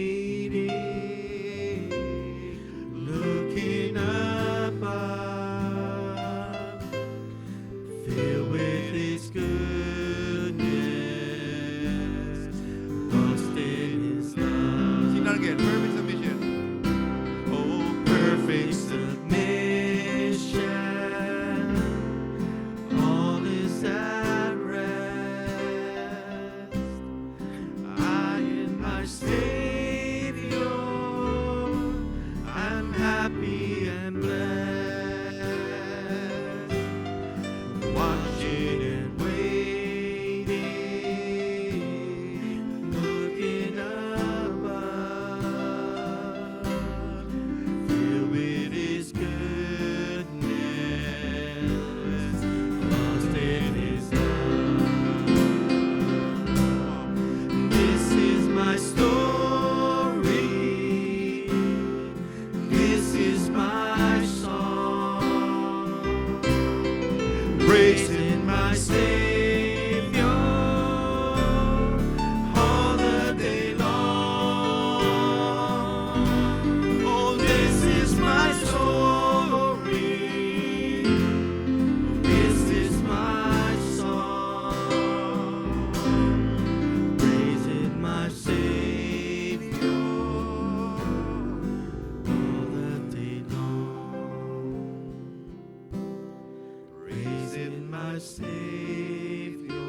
Savior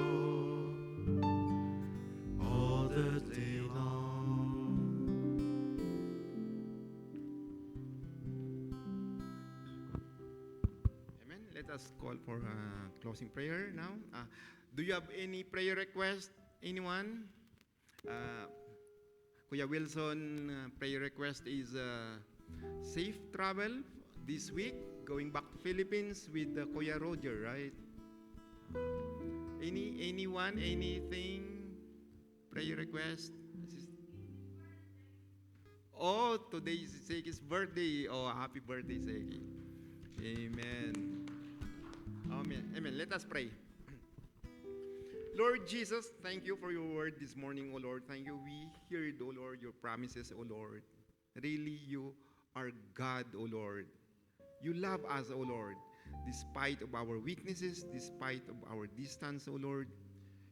all the day long. Amen. Let us call for closing prayer now. Do you have any prayer request? Anyone? Kuya Wilson, prayer request is safe travel this week, going back to Philippines with Kuya Roger, right? Anyone, anything? Prayer request? Oh, today is Seki's birthday. Oh, happy birthday, Seki. Amen. Amen. Amen. Let us pray. Lord Jesus, thank you for your word this morning, O Lord. Thank you. We heard, O Lord, your promises, O Lord. Really, you are God, O Lord. You love us, O Lord. Despite of our weaknesses, despite of our distance, O Lord,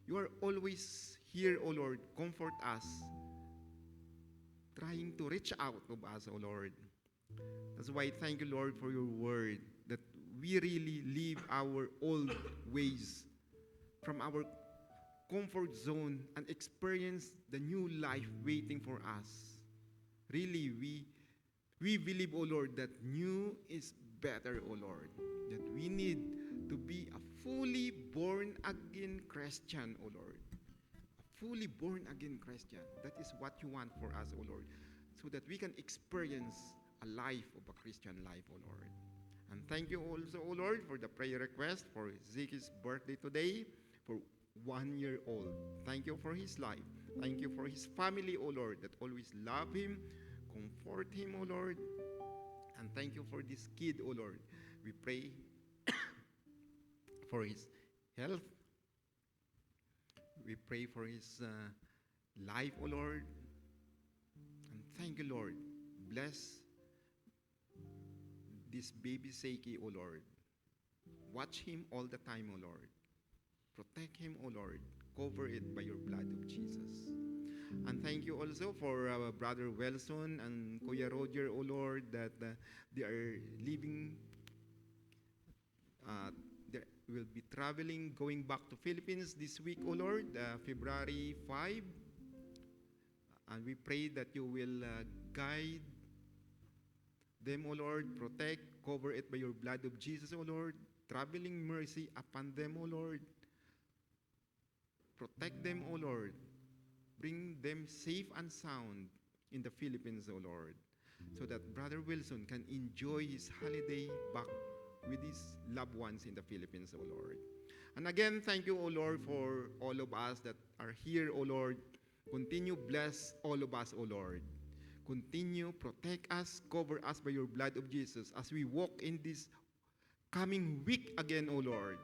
you are always here, O Lord. Comfort us. Trying to reach out of us, O Lord. That's why thank you, Lord, for your word, that we really leave our old ways from our comfort zone and experience the new life waiting for us. Really, we believe, O Lord, that new is better, O Lord. That we need to be a fully born again Christian, O Lord. A fully born again Christian. That is what you want for us, O Lord. So that we can experience a life of a Christian life, O Lord. And thank you also, O Lord, for the prayer request for Zeki's birthday today, for 1 year old. Thank you for his life. Thank you for his family, O Lord, that always love him, comfort him, O Lord. And thank you for this kid, O Lord. We pray for his health. We pray for his life, O Lord. And thank you, Lord. Bless this baby Seiki, O Lord. Watch him all the time, O Lord. Protect him, O Lord. Cover it by your blood of Jesus. And thank you also for Brother Wilson and Kuya Roger, O Lord, that they are leaving. They will be traveling, going back to Philippines this week, O Lord, February 5. And we pray that you will guide them, O Lord, protect, cover it by your blood of Jesus, O Lord. Traveling mercy upon them, O Lord. Protect them, O Lord. Bring them safe and sound in the Philippines, O Lord, so that Brother Wilson can enjoy his holiday back with his loved ones in the Philippines, O Lord. And again, thank you, O Lord, for all of us that are here, O Lord. Continue bless all of us, O Lord. Continue protect us, cover us by your blood of Jesus as we walk in this coming week again, O Lord.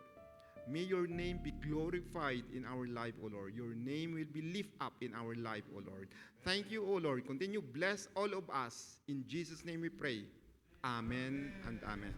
May your name be glorified in our life, O Lord. Your name will be lifted up in our life, O Lord. Thank you, O Lord. Continue bless all of us. In Jesus' name we pray. Amen and amen.